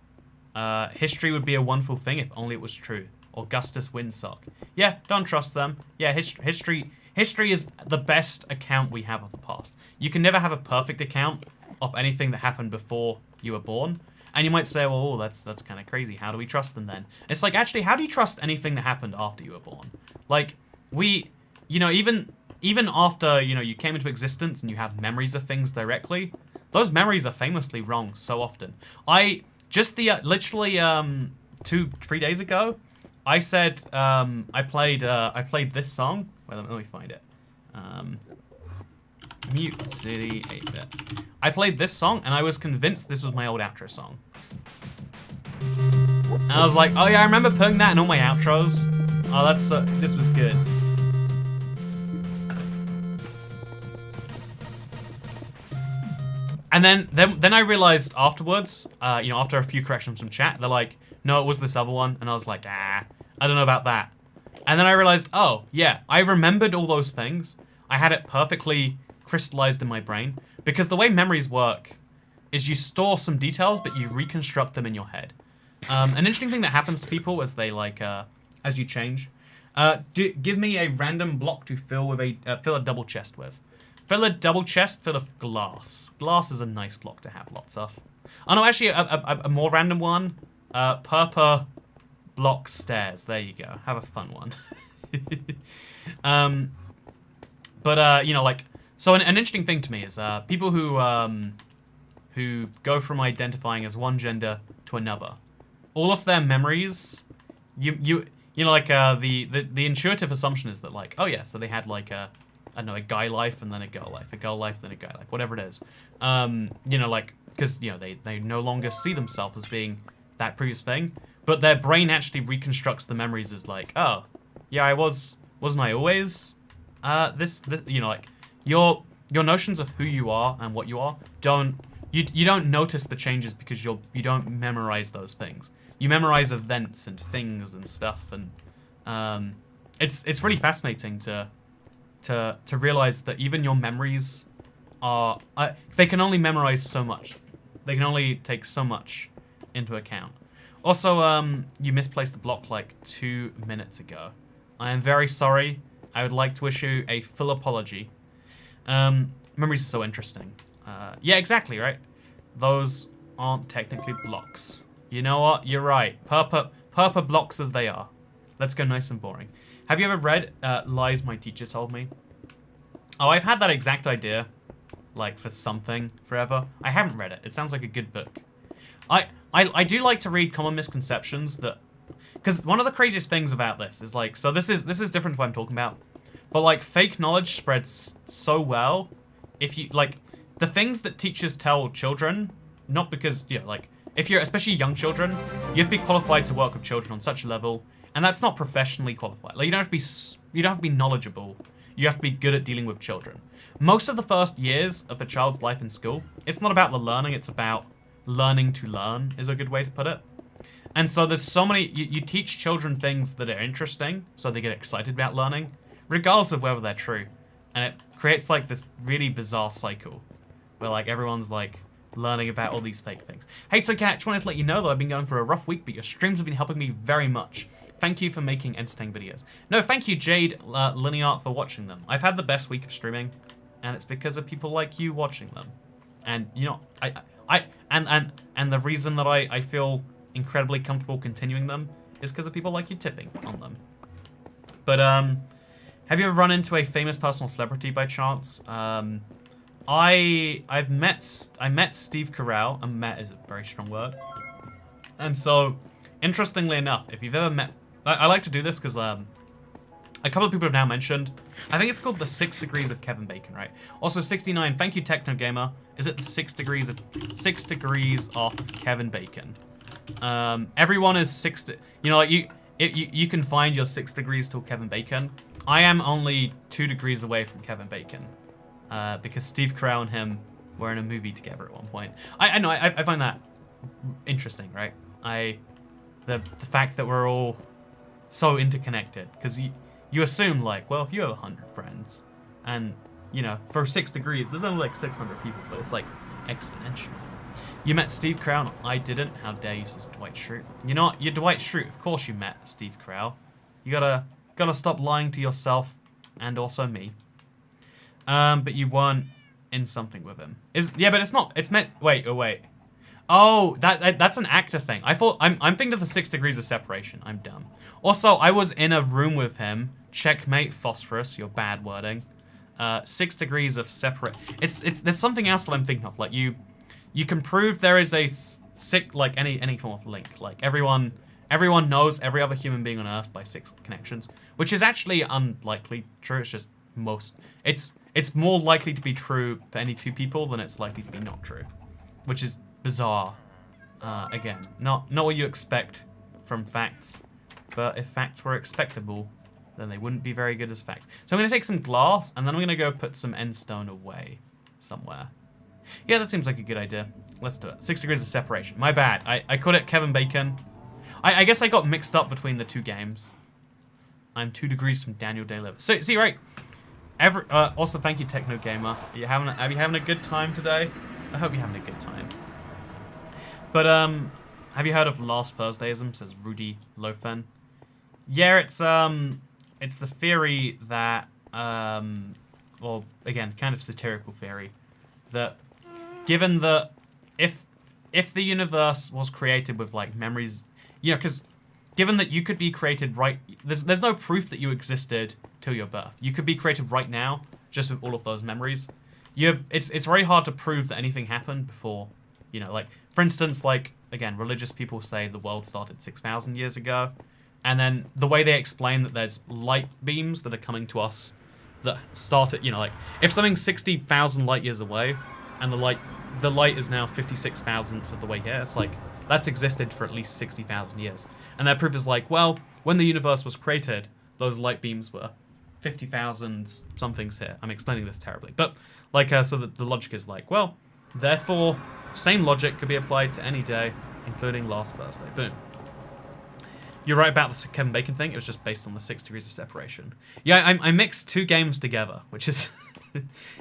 [SPEAKER 1] history would be a wonderful thing if only it was true. Augustus Windsock. Yeah, don't trust them. Yeah, history is the best account we have of the past. You can never have a perfect account of anything that happened before you were born. And you might say, well, that's kind of crazy. How do we trust them then? It's like, actually, how do you trust anything that happened after you were born? Like, even after, you came into existence and you have memories of things directly, those memories are famously wrong so often. Literally 2-3 days ago, I said, I played this song. Wait, let me find it. Mute City 8-bit. I played this song, and I was convinced this was my old outro song. And I was like, oh yeah, I remember putting that in all my outros. Oh, this was good. And then I realized afterwards, after a few corrections from chat, they're like, no, it was this other one. And I was like, I don't know about that. And then I realized, oh, yeah, I remembered all those things. I had it perfectly crystallized in my brain. Because the way memories work is you store some details, but you reconstruct them in your head. An interesting thing that happens to people as they, as you change. Give me a random block to fill a double chest with. Fill a double chest full of glass. Glass is a nice block to have lots of. Oh no, actually, a more random one. Purple block stairs. There you go. Have a fun one. But you know, like, so an interesting thing to me is people who go from identifying as one gender to another, all of their memories, you know, like the intuitive assumption is that like, oh yeah, so they had like I don't know, a guy life and then a girl life, a girl life then a guy life, whatever it is. You know, like, because you know they no longer see themselves as being that previous thing, but their brain actually reconstructs the memories as like, oh, yeah, wasn't I always this you know, like your notions of who you are and what you are you don't notice the changes because you don't memorize those things. You memorize events and things and stuff, and it's really fascinating to realize that even your memories are they can only memorize so much. They can only take so much into account. Also, you misplaced the block like 2 minutes ago. I am very sorry. I would like to issue a full apology. Memories are so interesting. Yeah, exactly, right? Those aren't technically blocks. You know what? You're right. Purple blocks as they are. Let's go nice and boring. Have you ever read Lies My Teacher Told Me? Oh, I've had that exact idea, like, for something forever. I haven't read it. It sounds like a good book. I do like to read common misconceptions that... Because one of the craziest things about this is, like... So this is different to what I'm talking about. But, like, fake knowledge spreads so well if you... Like, the things that teachers tell children, not because, you know, like... If you're, especially young children, you have to be qualified to work with children on such a level, and that's not professionally qualified. Like, you don't have to be knowledgeable. You have to be good at dealing with children. Most of the first years of a child's life in school, it's not about the learning, it's about learning to learn, is a good way to put it. And so there's so many, you teach children things that are interesting, so they get excited about learning, regardless of whether they're true. And it creates like this really bizarre cycle, where like everyone's like learning about all these fake things. Hey Toycat, just wanted to let you know that I've been going for a rough week, but your streams have been helping me very much. Thank you for making entertaining videos. No, thank you Jade Linear for watching them. I've had the best week of streaming, and it's because of people like you watching them. And you know, and the reason that I feel incredibly comfortable continuing them is because of people like you tipping on them. But have you ever run into a famous personal celebrity by chance? I met Steve Carell, and met is a very strong word. And so, interestingly enough, if you've ever met, I like to do this because a couple of people have now mentioned, I think it's called the 6 degrees of Kevin Bacon, right? Also 69, thank you Techno Gamer. Is it the 6 degrees of Kevin Bacon? Everyone is you know, like you can find your 6 degrees till Kevin Bacon. I am only 2 degrees away from Kevin Bacon. Because Steve Carell and him were in a movie together at one point. I know, I find that interesting, right? The fact that we're all so interconnected, because you assume like, well, if you have 100 friends, and you know, for 6 degrees, there's only like 600 people, but it's like exponential. You met Steve Carell? I didn't. How dare you, says Dwight Schrute. You know what? You're Dwight Schrute. Of course you met Steve Carell. You gotta stop lying to yourself and also me. But you weren't in something with him. Yeah, but it's not. It's meant. Wait. Oh, that's an actor thing. I thought I'm thinking of the 6 degrees of separation. I'm dumb. Also, I was in a room with him. Checkmate, Phosphorus. Your bad wording. 6 degrees of separate. It's there's something else that I'm thinking of. Like you can prove there is a like any form of link. Like everyone knows every other human being on Earth by 6 connections, which is actually unlikely true. It's just it's more likely to be true for any 2 people than it's likely to be not true, which is bizarre. Again, not what you expect from facts, but if facts were expectable, then they wouldn't be very good as facts. So I'm going to take some glass, and then I'm going to go put some endstone away somewhere. Yeah, that seems like a good idea. Let's do it. 6 degrees of separation. My bad. I called it Kevin Bacon. I guess I got mixed up between the 2 games. I'm 2 degrees from Daniel Day-Lewis. So, see, right. Also, thank you, Techno Gamer. Are you having a good time today? I hope you're having a good time. But have you heard of Last Thursdayism? Says Rudy Lofen. Yeah, it's the theory that well, again, kind of satirical theory that given that if the universe was created with like memories, you know, because given that you could be created there's no proof that you existed till your birth. You could be created right now, just with all of those memories. It's very hard to prove that anything happened before, you know, like, for instance, like, again, religious people say the world started 6,000 years ago, and then the way they explain that there's light beams that are coming to us that started, you know, like, if something's 60,000 light years away, and the light is now 56,000th of the way here, it's like, that's existed for at least 60,000 years. And their proof is like, well, when the universe was created, those light beams were 50,000 somethings here. I'm explaining this terribly. But, like, so the logic is like, well, therefore, same logic could be applied to any day, including last Thursday. Boom. You're right about the Kevin Bacon thing. It was just based on the 6 degrees of separation. Yeah, I mixed 2 games together, which is,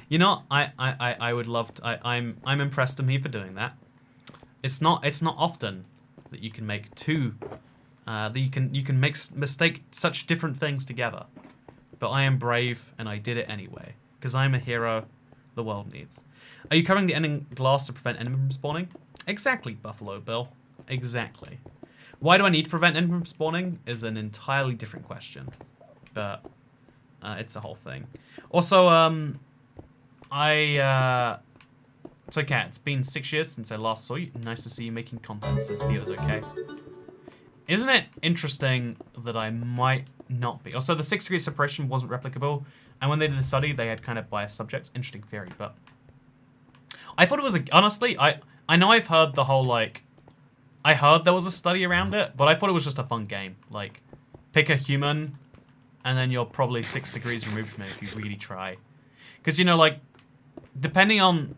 [SPEAKER 1] you know, I would love to. I'm impressed of me for doing that. It's not often that you can make 2, that you can mistake such different things together. But I am brave, and I did it anyway, because I'm a hero the world needs. Are you covering the ending glass to prevent enemies from spawning? Exactly, Buffalo Bill. Exactly. Why do I need to prevent enemies from spawning is an entirely different question. But it's a whole thing. Also, so Kat, it's been 6 years since I last saw you. Nice to see you making content, says Vio's okay. Isn't it interesting that I might not be? Also, the 6 degrees separation wasn't replicable, and when they did the study, they had kind of biased subjects. Interesting theory, but I thought it was honestly, I know I've heard the whole, like, I heard there was a study around it, but I thought it was just a fun game. Like, pick a human, and then you're probably 6 degrees removed from it if you really try. Because, you know, like, depending on,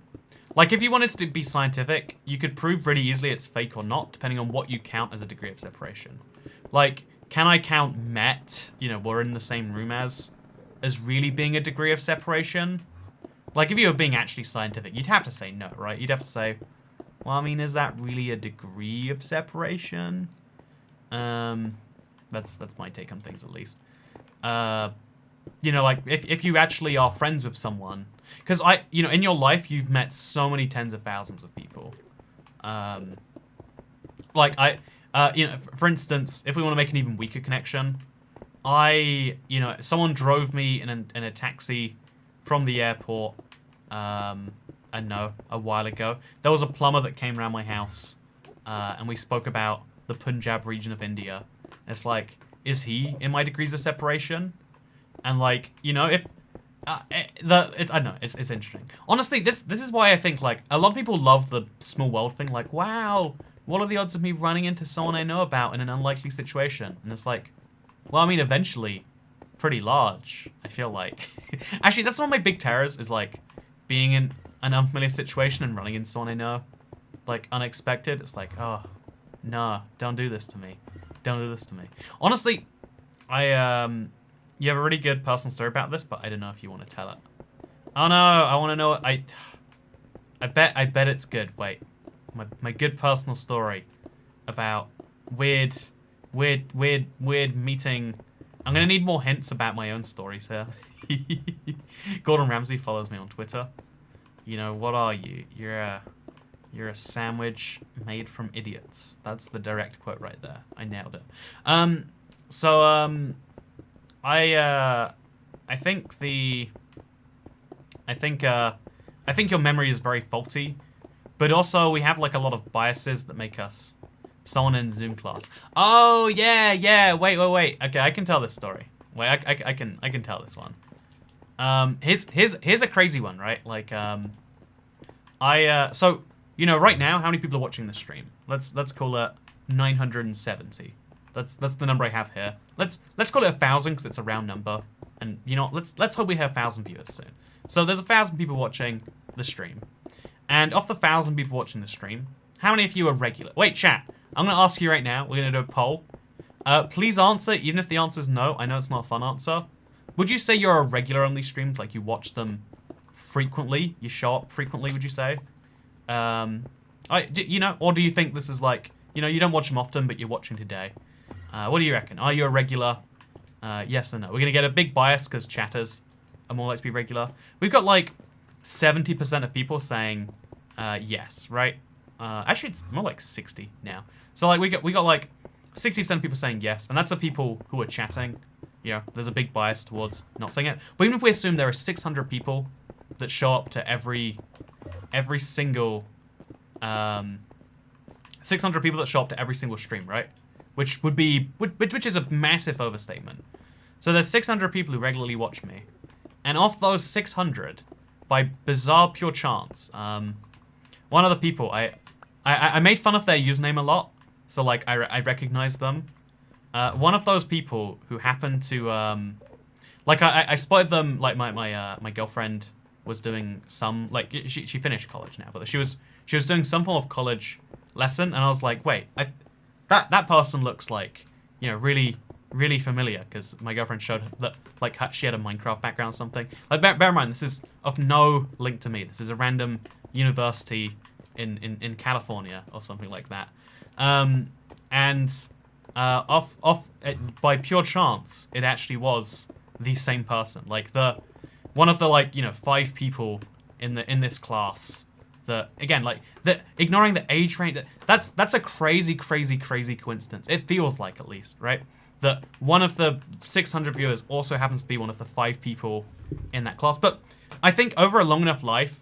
[SPEAKER 1] like, if you wanted to be scientific, you could prove really easily it's fake or not, depending on what you count as a degree of separation. Like, can I count Met, you know, we're in the same room as really being a degree of separation? Like, if you were being actually scientific, you'd have to say no, right? You'd have to say, well, I mean, is that really a degree of separation? That's my take on things, at least. You know, like, if you actually are friends with someone, because you know, in your life, you've met so many tens of thousands of people. Like, you know, for instance, if we want to make an even weaker connection, you know, someone drove me in a taxi from the airport, a while ago. There was a plumber that came around my house, and we spoke about the Punjab region of India. It's like, is he in my degrees of separation? And, like, you know, if I don't know, it's interesting. Honestly, this is why I think, like, a lot of people love the small world thing. Like, wow, what are the odds of me running into someone I know about in an unlikely situation? And it's like, well, I mean, eventually, pretty large, I feel like. Actually, that's one of my big terrors, is, like, being in an unfamiliar situation and running into someone I know, like, unexpected. It's like, oh, no, don't do this to me. Don't do this to me. Honestly, you have a really good personal story about this, but I don't know if you want to tell it. Oh no, I want to know. I bet it's good. Wait, my good personal story about weird meeting. I'm gonna need more hints about my own stories here. Gordon Ramsay follows me on Twitter. You know, what are you? You're a sandwich made from idiots. That's the direct quote right there. I nailed it. I think your memory is very faulty, but also we have, like, a lot of biases that make us someone in Zoom class. Oh yeah. Wait. Okay, I can tell this story. Wait, I can tell this one. Here's a crazy one, right? Like, so, you know, right now, how many people are watching the stream? Let's call it 970. That's the number I have here. Let's call it 1,000 because it's a round number. And, you know, let's hope we have 1,000 viewers soon. So there's 1,000 people watching the stream. And of the 1,000 people watching the stream, how many of you are regular? Wait, chat. I'm going to ask you right now. We're going to do a poll. Please answer, even if the answer is no. I know it's not a fun answer. Would you say you're a regular on these streams? Like, you watch them frequently? You show up frequently, would you say? You know, or do you think this is like, you know, you don't watch them often, but you're watching today? What do you reckon? Are you a regular? Yes or no? We're going to get a big bias because chatters are more likely to be regular. We've got like 70% of people saying yes, right? Actually, it's more like 60 now. So like we got like 60% of people saying yes, and that's the people who are chatting. Yeah, there's a big bias towards not saying it. But even if we assume there are 600 people that show up to every single 600 people that show up to every single stream, right? Which is a massive overstatement. So there's 600 people who regularly watch me, and of those 600, by bizarre pure chance, one of the people I made fun of their username a lot, so like I recognized them. One of those people who happened to like I spotted them, like my girlfriend was doing some, like she finished college now, but she was doing some form of college lesson, and I was like, wait, that person looks like, you know, really familiar, because my girlfriend showed that like she had a Minecraft background or something. Like bear in mind, this is of no link to me. This is a random university in California or something like that. By pure chance, it actually was the same person. Like one of the, like, you know, 5 people in this class that, again, like, ignoring the age range, that's a crazy coincidence. It feels like, at least, right? That one of the 600 viewers also happens to be one of the 5 people in that class. But I think over a long enough life,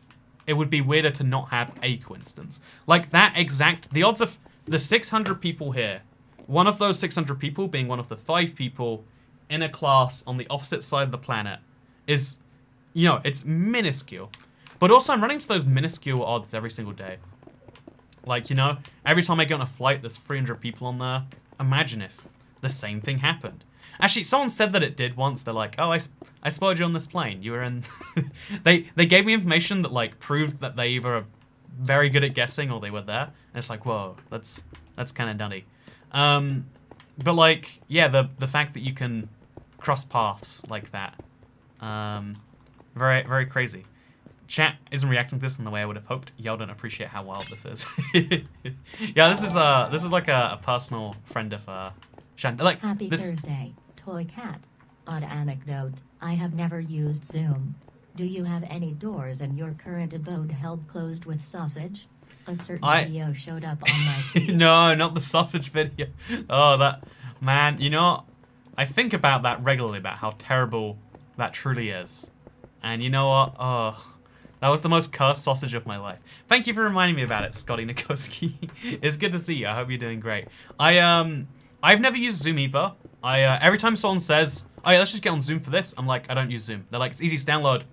[SPEAKER 1] it would be weirder to not have a coincidence. Like the odds of the 600 people here, one of those 600 people being one of the 5 people in a class on the opposite side of the planet is, you know, it's minuscule. But also I'm running into those minuscule odds every single day. Like, you know, every time I get on a flight, there's 300 people on there. Imagine if the same thing happened. Actually, someone said that it did once. They're like, oh, I spotted you on this plane. You were in... they gave me information that, like, proved that they either are very good at guessing or they were there. And it's like, whoa, that's kind of nutty. But, like, yeah, the fact that you can cross paths like that, very crazy. Chat isn't reacting to this in the way I would have hoped. Y'all don't appreciate how wild this is. Yeah, this is like a personal friend of like
[SPEAKER 2] Happy
[SPEAKER 1] this.
[SPEAKER 2] Thursday, Toy Cat. Odd anecdote, I have never used Zoom. Do you have any doors in your current abode held closed with sausage? A certain video showed up on my feed.
[SPEAKER 1] No, not the sausage video. Oh, that, man, you know, I think about that regularly, about how terrible that truly is. And you know what? Oh, that was the most cursed sausage of my life. Thank you for reminding me about it, Scotty Nikoski. It's good to see you. I hope you're doing great. I've never used Zoom either. Every time someone says, oh yeah, let's just get on Zoom for this, I'm like, I don't use Zoom. They're like, it's easy to download.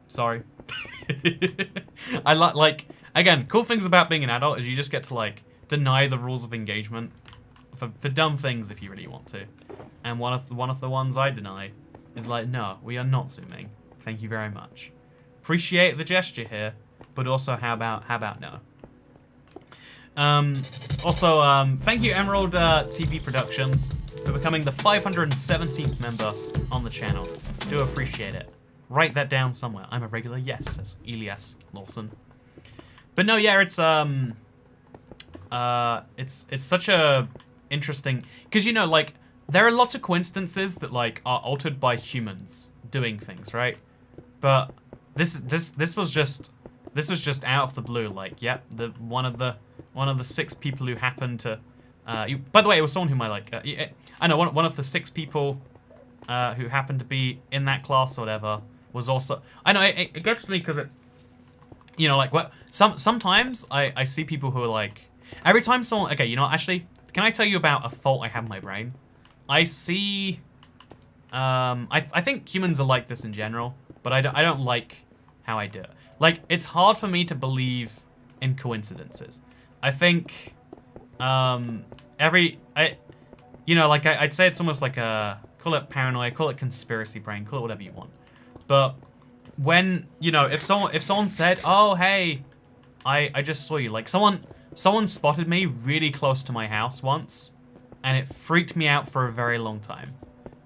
[SPEAKER 1] Sorry. I like, again, cool things about being an adult is you just get to, like, deny the rules of engagement for dumb things if you really want to. And one of the ones I deny is like, no, we are not Zooming. Thank you very much. Appreciate the gesture here, but also how about no? Also, thank you Emerald TV Productions for becoming the 517th member on the channel. Do appreciate it. Write that down somewhere. I'm a regular, yes, says Elias Lawson. But no, yeah, it's such a interesting, because, you know, like, there are lots of coincidences that, like, are altered by humans doing things, right? But this was just out of the blue. Like, yep, one of the 6 people who happened to, by the way, it was someone whom I like. I know one of the 6 people who happened to be in that class or whatever was also. I know it gets to me because it, you know, like, what sometimes I see people who are like, every time someone, okay, you know, actually, can I tell you about a fault I have in my brain? I see, I think humans are like this in general, but I don't like how I do it. Like, it's hard for me to believe in coincidences. I think, you know, like, I'd say it's almost like call it paranoia, call it conspiracy brain, call it whatever you want. But when, you know, if someone said, oh, hey, I just saw you, like, someone spotted me really close to my house once, and it freaked me out for a very long time.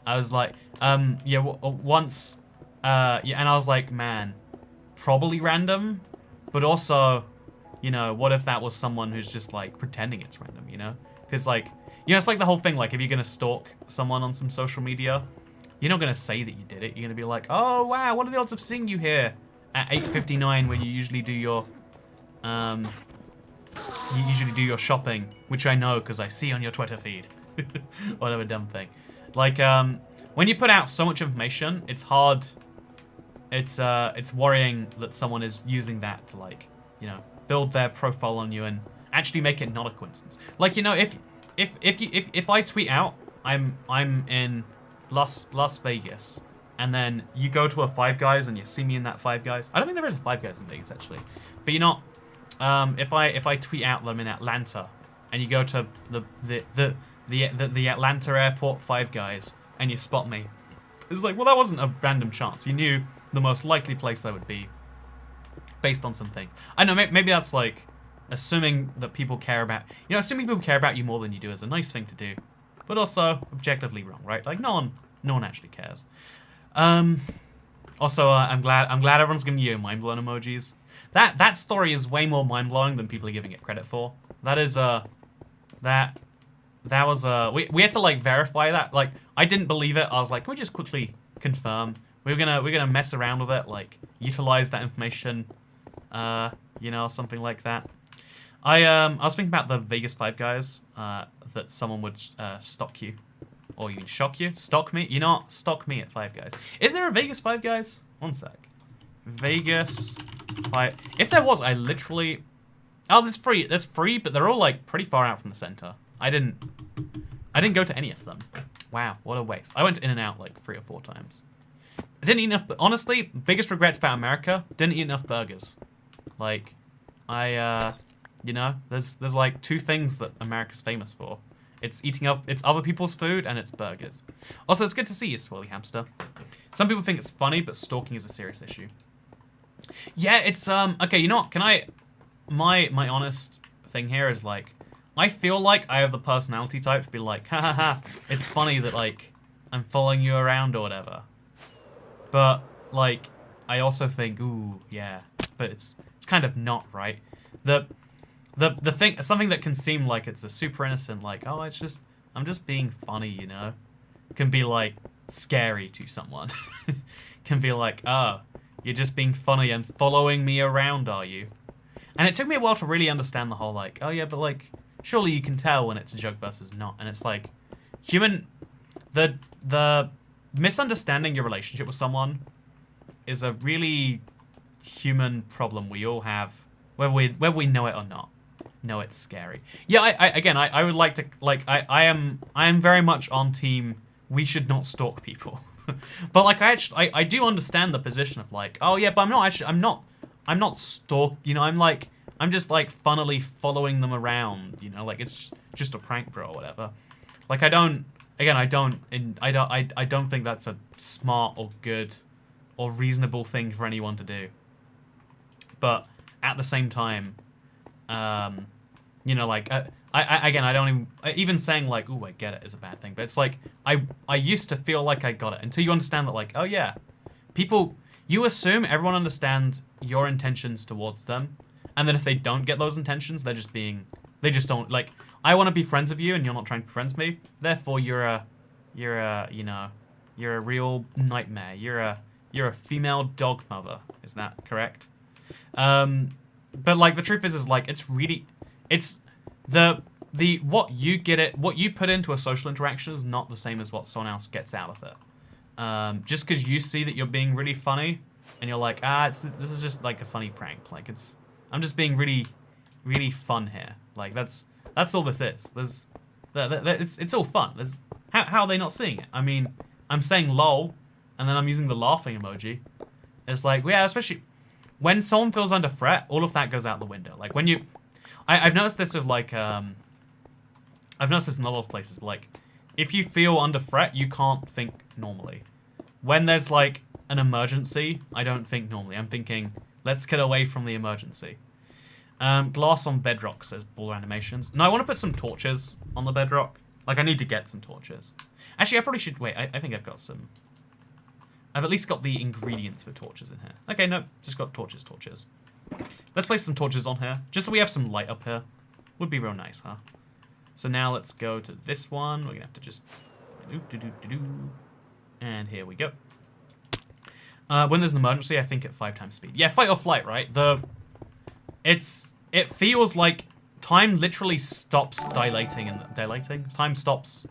[SPEAKER 1] I was like, yeah, once, yeah, and I was like, man, probably random, but also, you know, what if that was someone who's just, like, pretending it's random, you know? Because, like, you know, it's like the whole thing, like, if you're gonna stalk someone on some social media, you're not gonna say that you did it. You're gonna be like, oh, wow, what are the odds of seeing you here at 8:59 when you usually do your, shopping, which I know because I see on your Twitter feed. Whatever dumb thing. Like, when you put out so much information, it's hard. It's worrying that someone is using that to, like, you know, build their profile on you and actually make it not a coincidence. Like, you know, if I tweet out I'm in Las Vegas, and then you go to a Five Guys and you see me in that Five Guys. I don't think there is a Five Guys in Vegas actually, but you're not. If I tweet out that I'm in Atlanta, and you go to the Atlanta airport Five Guys and you spot me, it's like, well, that wasn't a random chance. You knew the most likely place I would be based on some things. I know, maybe that's like assuming that people care about, you know, assuming people care about you more than you do is a nice thing to do, but also objectively wrong, right? Like no one actually cares. Also, I'm glad everyone's giving you mind-blown emojis. That story is way more mind-blowing than people are giving it credit for. That is that was we had to like verify that. Like I didn't believe it. I was like, can we just quickly confirm? We're gonna mess around with it, like utilize that information, you know, something like that. I was thinking about the Vegas Five Guys, that someone would stalk you, or you mean shock you, stalk me. You know what? Stalk me at Five Guys. Is there a Vegas Five Guys? One sec. Vegas Five. If there was, I literally. Oh, there's free. There's free, but they're all like pretty far out from the center. I didn't go to any of them. Wow, what a waste. I went in and out like 3 or 4 times. I didn't eat enough. Honestly, biggest regrets about America: didn't eat enough burgers. Like, you know, there's like 2 things that America's famous for. It's it's other people's food and it's burgers. Also, it's good to see you, Swirly Hamster. Some people think it's funny, but stalking is a serious issue. Yeah, it's okay. You know what? Can I? My honest thing here is like, I feel like I have the personality type to be like, ha ha ha, it's funny that like I'm following you around or whatever. But like, I also think, ooh, yeah, but it's kind of not, right? The thing, something that can seem like it's a super innocent, like, oh, I'm just being funny, you know, can be like scary to someone. Can be like, oh, you're just being funny and following me around, are you? And it took me a while to really understand the whole like, oh yeah, but like, surely you can tell when it's a joke versus not. And it's like, the misunderstanding your relationship with someone is a really human problem we all have, whether we know it or not. No, it's scary. Yeah, I would like to, like, I am very much on team, we should not stalk people. But like, I do understand the position of like, oh yeah, but I'm not stalk, you know, I'm just like funnily following them around, you know, like it's just a prank, bro, or whatever. Like I don't think that's a smart or good or reasonable thing for anyone to do. But at the same time, you know, like I don't even saying like, ooh, I get it is a bad thing. But it's like I used to feel like I got it until you understand that, like, oh yeah, you assume everyone understands your intentions towards them, and then if they don't get those intentions, they just don't, like, I want to be friends with you and you're not trying to be friends with me, therefore you're a real nightmare. You're a female dog mother. Is that correct? But like the truth is like it's what you put into a social interaction is not the same as what someone else gets out of it. Just because you see that you're being really funny and you're like, this is just like a funny prank. Like I'm just being really, really fun here. Like that's all this is. It's all fun. How are they not seeing it? I mean, I'm saying lol, and then I'm using the laughing emoji. It's like, yeah, especially when someone feels under threat, all of that goes out the window. Like when I've noticed this with like, I've noticed this in a lot of places, but like, if you feel under threat, you can't think normally. When there's like an emergency, I don't think normally. I'm thinking, let's get away from the emergency. Glass on Bedrock says baller animations. No, I want to put some torches on the Bedrock. Like, I need to get some torches. Actually, I probably should... Wait, I think I've got some... I've at least got the ingredients for torches in here. Okay, no, just got torches. Let's place some torches on here, just so we have some light up here. Would be real nice, huh? So now let's go to this one. We're going to have to just... And here we go. When there's an emergency, I think at 5 times speed. Yeah, fight or flight, right? It feels like time literally stops dilating. Time stops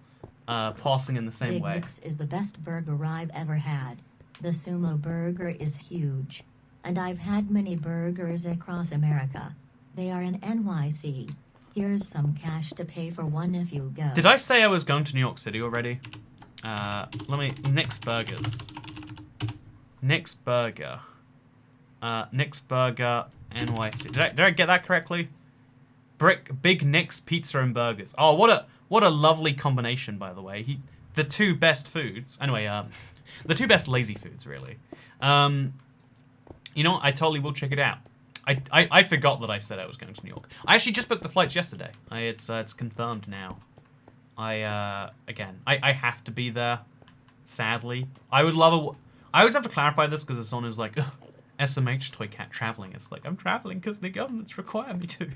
[SPEAKER 1] passing in the same
[SPEAKER 2] Big
[SPEAKER 1] way.
[SPEAKER 2] Nick's is the best burger I've ever had. The sumo burger is huge. And I've had many burgers across America. They are in NYC. Here's some cash to pay for one if you go.
[SPEAKER 1] Did I say I was going to New York City already? Nick's Burgers. Nick's Burger. Nick's Burger, NYC. Did I get that correctly? Big Nick's Pizza and Burgers. Oh, what a lovely combination, by the way. The two best foods. Anyway, the two best lazy foods, really. You know what? I totally will check it out. I forgot that I said I was going to New York. I actually just booked the flights yesterday. It's confirmed now. I have to be there. Sadly, I would love I always have to clarify this because it's on is like SMH Toy Cat traveling. It's like I'm traveling because the government's require me to.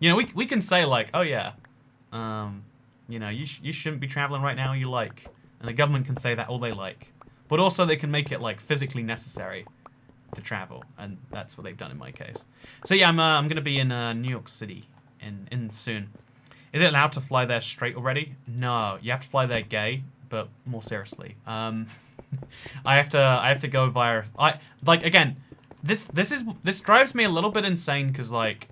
[SPEAKER 1] You know, we can say like, oh yeah, you know, you shouldn't be traveling right now. You like, and the government can say that all they like, but also they can make it like physically necessary to travel, and that's what they've done in my case. So yeah, I'm gonna be in New York City in soon. Is it allowed to fly there straight already? No, you have to fly there gay, but more seriously. I have to go via again, this drives me a little bit insane because like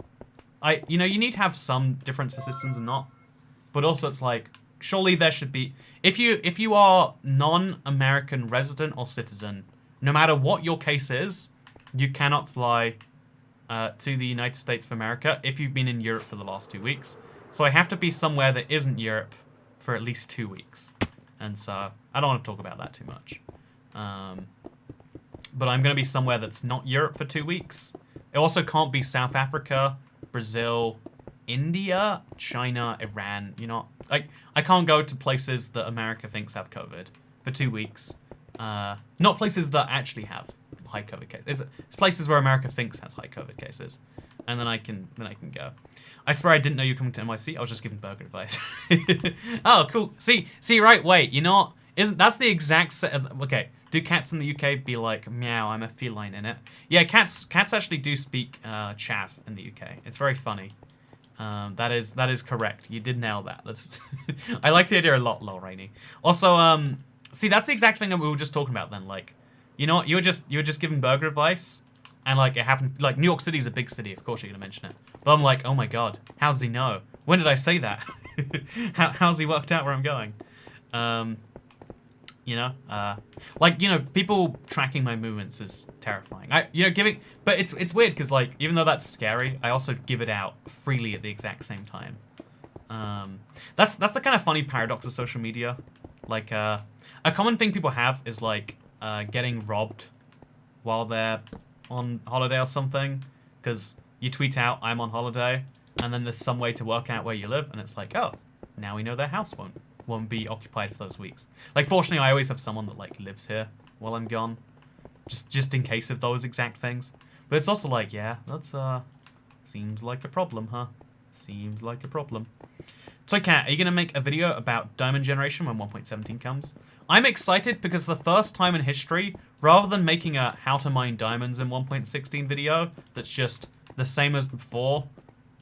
[SPEAKER 1] you know, you need to have some difference for citizens and not, but also it's like surely there should be if you are non-American resident or citizen, no matter what your case is, you cannot fly to the United States of America if you've been in Europe for the last 2 weeks. So I have to be somewhere that isn't Europe for at least 2 weeks. And so I don't want to talk about that too much. But I'm going to be somewhere that's not Europe for 2 weeks. It also can't be South Africa, Brazil, India, China, Iran. You know, I can't go to places that America thinks have COVID for 2 weeks. Not places that actually have high COVID cases. It's places where America thinks has high COVID cases. And then I can go. I swear I didn't know you were coming to NYC. I was just giving burger advice. Oh, cool. See, right, wait, you know what? That's the exact set of, okay, do cats in the UK be like, meow, I'm a feline in it? Yeah, cats actually do speak chav in the UK. It's very funny. That is correct. You did nail that. That's I like the idea a lot, lol, Rainy. Also, see, that's the exact thing that we were just talking about then. Like, you know what? You were just giving burger advice. And, like, it happened... Like, New York City's a big city. Of course you're going to mention it. But I'm like, oh, my God. How does he know? When did I say that? How's he worked out where I'm going? You know? Like, you know, people tracking my movements is terrifying. But it's weird because, like, even though that's scary, I also give it out freely at the exact same time. That's the kind of funny paradox of social media. Like, a common thing people have is, like, getting robbed while they're on holiday or something, because you tweet out I'm on holiday and then there's some way to work out where you live and it's like, oh, now we know their house won't be occupied for those weeks. Like, fortunately I always have someone that like lives here while I'm gone, just in case of those exact things. But it's also like, yeah, that's seems like a problem, huh? Seems like a problem. So Kat, are you gonna make a video about diamond generation when 1.17 comes? I'm excited because for the first time in history, rather than making a how to mine diamonds in 1.16 video that's just the same as before,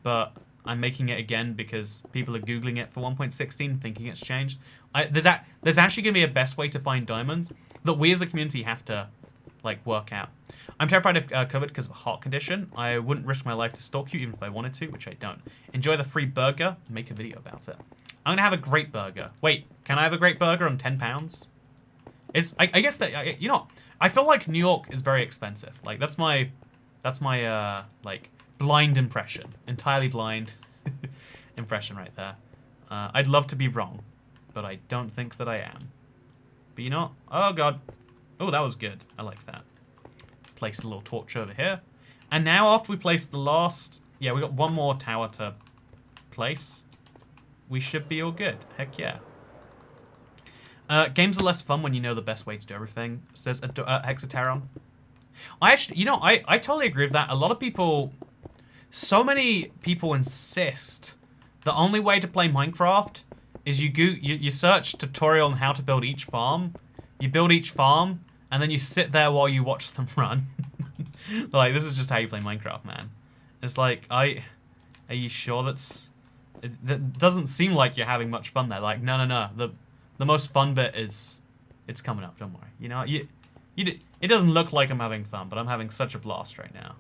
[SPEAKER 1] but I'm making it again because people are Googling it for 1.16 thinking it's changed. There's actually going to be a best way to find diamonds that we as a community have to like work out. I'm terrified of COVID because of a heart condition. I wouldn't risk my life to stalk you even if I wanted to, which I don't. Enjoy the free burger, make a video about it. I'm gonna have a great burger. Wait, can I have a great burger on £10? I guess that, you know, I feel like New York is very expensive. Like that's my like blind impression, entirely blind impression right there. I'd love to be wrong, but I don't think that I am. But you know, oh god, oh that was good. I like that. Place a little torch over here, and now after we place the last, yeah, we got one more tower to place. We should be all good. Heck yeah. Games are less fun when you know the best way to do everything, says Hexateron. I actually, you know, I totally agree with that. A lot of people, so many people insist the only way to play Minecraft is you search tutorial on how to build each farm, you build each farm, and then you sit there while you watch them run. Like, this is just how you play Minecraft, man. It's like, are you sure that's That doesn't seem like you're having much fun there. Like, no. The most fun bit is, it's coming up. Don't worry. You know, it doesn't look like I'm having fun, but I'm having such a blast right now.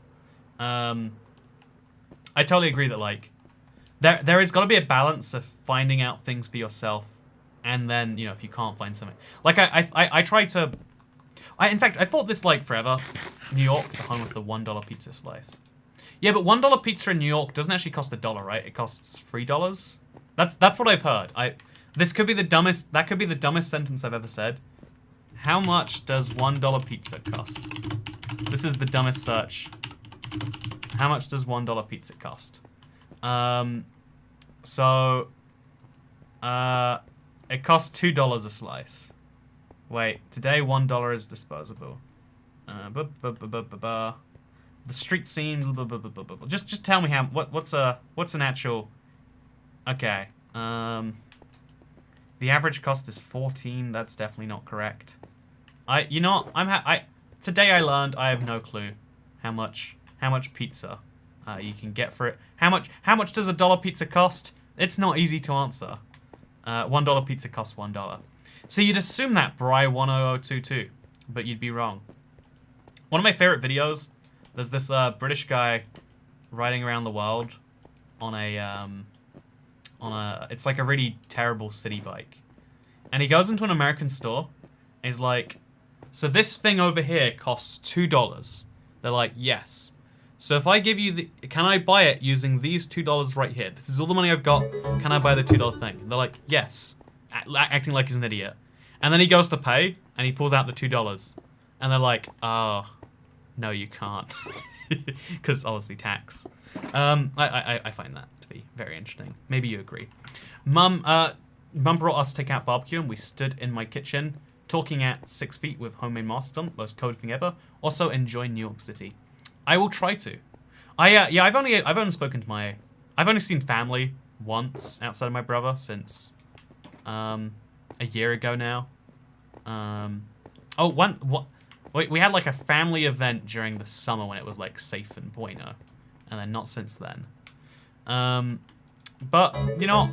[SPEAKER 1] I totally agree that like, there has got to be a balance of finding out things for yourself, and then you know if you can't find something. Like I try to. In fact, I thought this like forever. New York, the home of the $1 pizza slice. Yeah, but $1 pizza in New York doesn't actually cost $1, right? It costs $3. That's what I've heard. This could be the dumbest. That could be the dumbest sentence I've ever said. How much does $1 pizza cost? This is the dumbest search. How much does $1 pizza cost? It costs $2 a slice. Wait, today $1 is disposable. The street scene. Just tell me what's an actual. Okay. The average cost is 14. That's definitely not correct. Today I learned I have no clue how much pizza you can get for it. How much does $1 pizza cost? It's not easy to answer. $1 pizza costs $1. So you'd assume that Bry10022, but you'd be wrong. One of my favorite videos, there's this British guy riding around the world on it's like a really terrible city bike. And he goes into an American store and he's like, so this thing over here costs $2. They're like, yes. So if I give you can I buy it using these $2 right here? This is all the money I've got. Can I buy the $2 thing? And they're like, yes. Acting like he's an idiot. And then he goes to pay and he pulls out the $2. And they're like, oh, no, you can't. Because obviously tax. I find that to be very interesting. Maybe you agree. Mum brought us takeout barbecue and we stood in my kitchen talking at 6 feet with homemade mastodon. Most code thing ever. Also enjoy New York City. I will try to. I've only spoken to I've only seen family once outside of my brother since a year ago now. We had like a family event during the summer when it was like safe and bueno, and then not since then. But you know,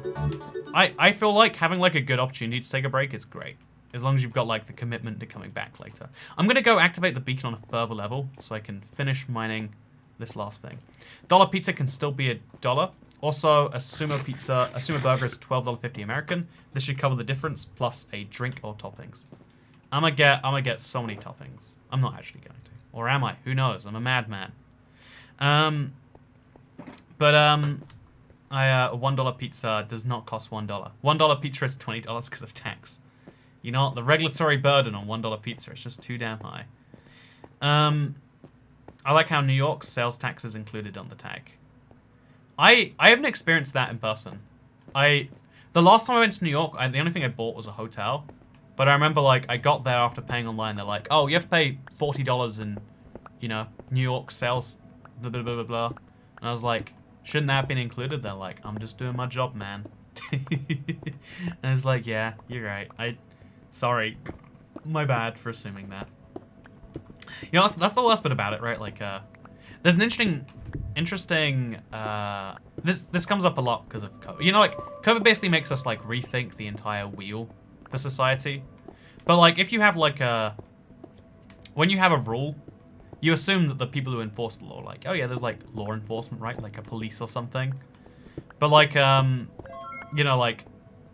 [SPEAKER 1] I feel like having like a good opportunity to take a break is great. As long as you've got like the commitment to coming back later. I'm gonna go activate the beacon on a further level so I can finish mining this last thing. $1 pizza can still be $1. Also, a sumo burger is $12.50 American. This should cover the difference plus a drink or toppings. I'm gonna get so many toppings. I'm not actually going to, or am I? Who knows? I'm a madman. A $1 pizza does not cost $1. $1 pizza is $20 because of tax. You know, the regulatory burden on $1 pizza is just too damn high. I like how New York's sales tax is included on the tag. I haven't experienced that in person. The last time I went to New York, the only thing I bought was a hotel. But I remember, like, I got there after paying online. They're like, oh, you have to pay $40 in, you know, New York sales, blah, blah, blah, blah, blah. And I was like, shouldn't that have been included? They're like, I'm just doing my job, man. And I was like, yeah, you're right. Sorry. My bad for assuming that. You know, that's the worst bit about it, right? Like, there's an interesting, this comes up a lot because of COVID. You know, like, COVID basically makes us, like, rethink the entire wheel for society. But, like, if you have, like, when you have a rule, you assume that the people who enforce the law, like, oh, yeah, there's, like, law enforcement, right? Like a police or something. But, like, you know, like,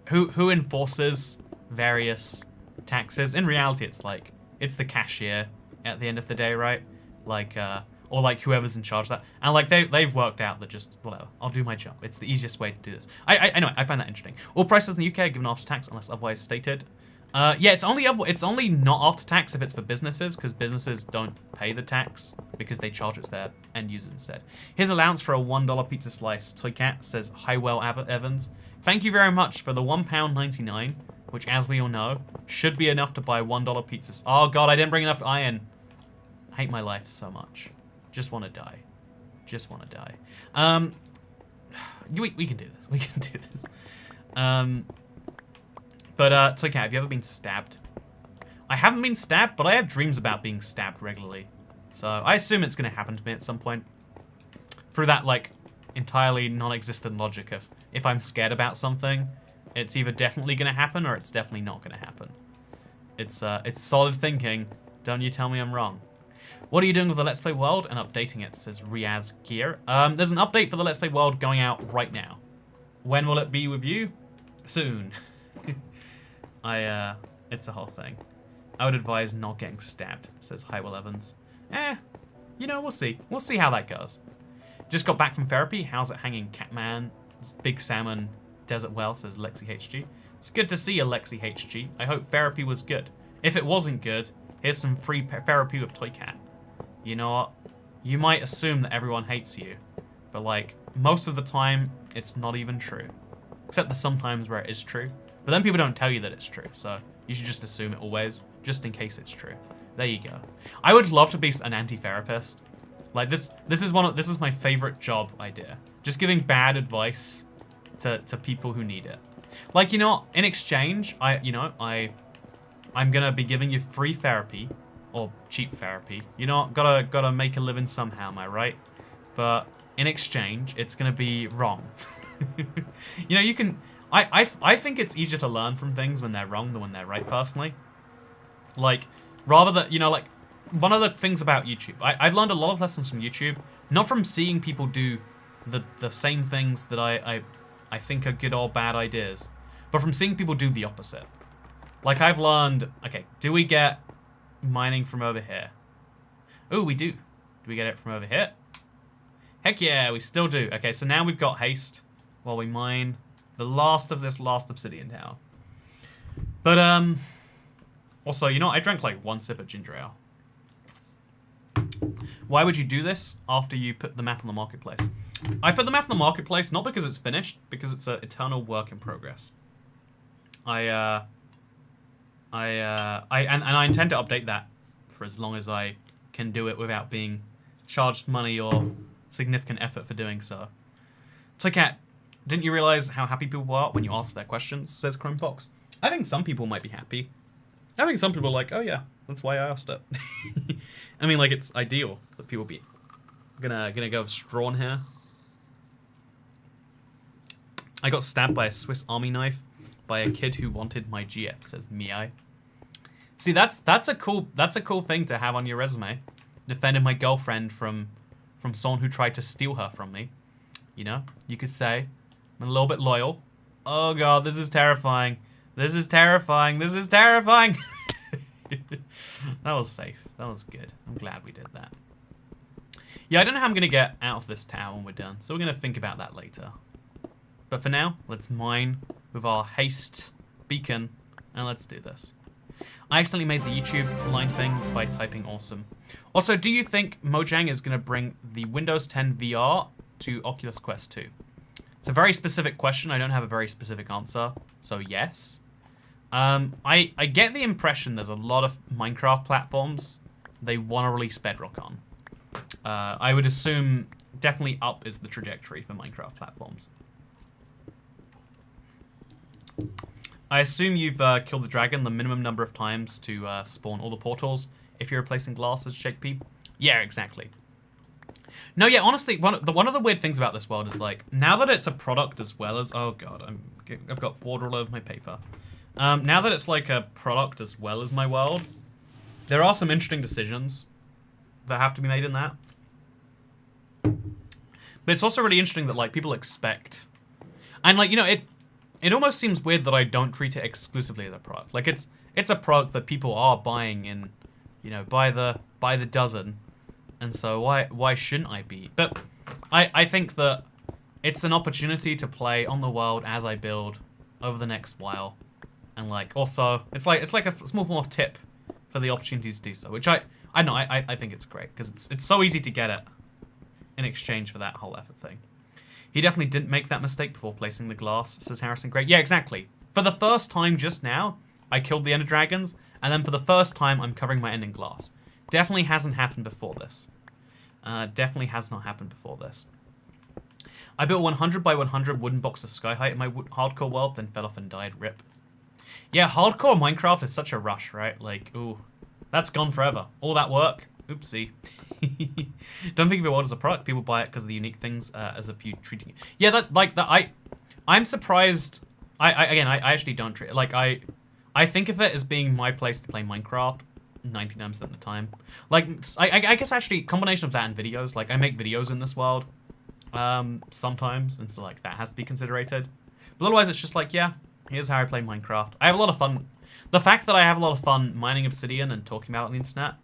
[SPEAKER 1] who enforces various taxes? In reality, it's, like, it's the cashier at the end of the day, right? Like, or like whoever's in charge of that. And like they've worked out that just whatever, I'll do my job. It's the easiest way to do this. I know, I find that interesting. All prices in the UK are given after tax unless otherwise stated. Yeah, it's only not after tax if it's for businesses, because businesses don't pay the tax because they charge it to their end users instead. Here's allowance for a $1 pizza slice. Toy Cat says, Highwell Evans. Thank you very much for the £1.99, which, as we all know, should be enough to buy $1 pizzas. Oh god, I didn't bring enough iron. I hate my life so much. Just want to die. Just want to die. We can do this. We can do this. Toy Cat, have you ever been stabbed? I haven't been stabbed, but I have dreams about being stabbed regularly. So I assume it's going to happen to me at some point. Through that, like, entirely non-existent logic of if I'm scared about something, it's either definitely going to happen or it's definitely not going to happen. It's solid thinking. Don't you tell me I'm wrong. What are you doing with the Let's Play world and updating it, says Riaz Gear. There's an update for the Let's Play world going out right now. When will it be with you? Soon. It's a whole thing. I would advise not getting stabbed, says Highwell Evans. You know, we'll see. We'll see how that goes. Just got back from therapy. How's it hanging, Catman? Big Salmon, Desert Well, says Lexi HG. It's good to see you, Lexi HG. I hope therapy was good. If it wasn't good, here's some free therapy with Toy Cat. You know what? You might assume that everyone hates you, but like, most of the time, it's not even true. Except the sometimes where it is true. But then people don't tell you that it's true, so you should just assume it always, just in case it's true. There you go. I would love to be an anti-therapist. Like this is my favorite job idea. Just giving bad advice to people who need it. Like, you know, in exchange, I'm gonna be giving you free therapy or cheap therapy. You know, gotta make a living somehow, am I right? But in exchange, it's gonna be wrong. You know, you can. I think it's easier to learn from things when they're wrong than when they're right, personally. Like, rather than, you know, like, one of the things about YouTube, I've learned a lot of lessons from YouTube, not from seeing people do the same things that I think are good or bad ideas, but from seeing people do the opposite. Like, I've learned, okay, do we get mining from over here? Oh, we do. Do we get it from over here? Heck yeah, we still do. Okay, so now we've got haste while we mine the last of this last obsidian tower. But, also, you know, I drank like one sip of ginger ale. Why would you do this after you put the map on the marketplace? I put the map on the marketplace not because it's finished, because it's an eternal work in progress. And I intend to update that for as long as I can do it without being charged money or significant effort for doing so. Toycat, didn't you realize how happy people are when you ask their questions, says Chrome Fox. I think some people might be happy. I think some people are like, oh yeah, that's why I asked it. I mean, like, it's ideal that people be... Gonna go Strawn here. I got stabbed by a Swiss Army knife by a kid who wanted my GF, says Miai. See, that's a cool thing to have on your resume. Defended my girlfriend from someone who tried to steal her from me. You know, you could say I'm a little bit loyal. Oh god, this is terrifying. This is terrifying. This is terrifying. That was safe. That was good. I'm glad we did that. Yeah, I don't know how I'm going to get out of this tower when we're done, so we're going to think about that later. But for now, let's mine with our haste beacon, and let's do this. I accidentally made the YouTube line thing by typing awesome. Also, do you think Mojang is going to bring the Windows 10 VR to Oculus Quest 2? It's a very specific question. I don't have a very specific answer, so yes. I get the impression there's a lot of Minecraft platforms they want to release Bedrock on. I would assume definitely up is the trajectory for Minecraft platforms. I assume you've killed the dragon the minimum number of times to spawn all the portals if you're replacing glass as Shake P. Yeah, exactly. No, yeah, honestly, one of the weird things about this world is, like, now that it's a product as well as... Oh, God, I've got water all over my paper. Now that it's, like, a product as well as my world, there are some interesting decisions that have to be made in that. But it's also really interesting that, like, people expect... And, like, you know, it almost seems weird that I don't treat it exclusively as a product. Like, it's a product that people are buying in, you know, by the dozen. And so why shouldn't I be? But I think that it's an opportunity to play on the world as I build over the next while. And, like, also, it's like a small form of tip for the opportunity to do so, which I know, I think it's great, because it's so easy to get it in exchange for that whole effort thing. He definitely didn't make that mistake before placing the glass, says Harrison Gray. Yeah, exactly. For the first time just now, I killed the Ender Dragons, and then for the first time, I'm covering my end in glass. Definitely hasn't happened before this. Definitely has not happened before this. I built 100 by 100 wooden box of sky height in my hardcore world, then fell off and died. Rip. Yeah, hardcore Minecraft is such a rush, right? Like, ooh, that's gone forever. All that work. Oopsie. Don't think of your world as a product. People buy it because of the unique things as if you treating it. Yeah, I I'm surprised. I actually don't treat it like I think of it as being my place to play Minecraft 99% of the time. Like, I guess actually combination of that and videos. Like, I make videos in this world sometimes, and so like that has to be considered. But otherwise, it's just like, yeah, here's how I play Minecraft. I have a lot of fun. The fact that I have a lot of fun mining Obsidian and talking about it on the internet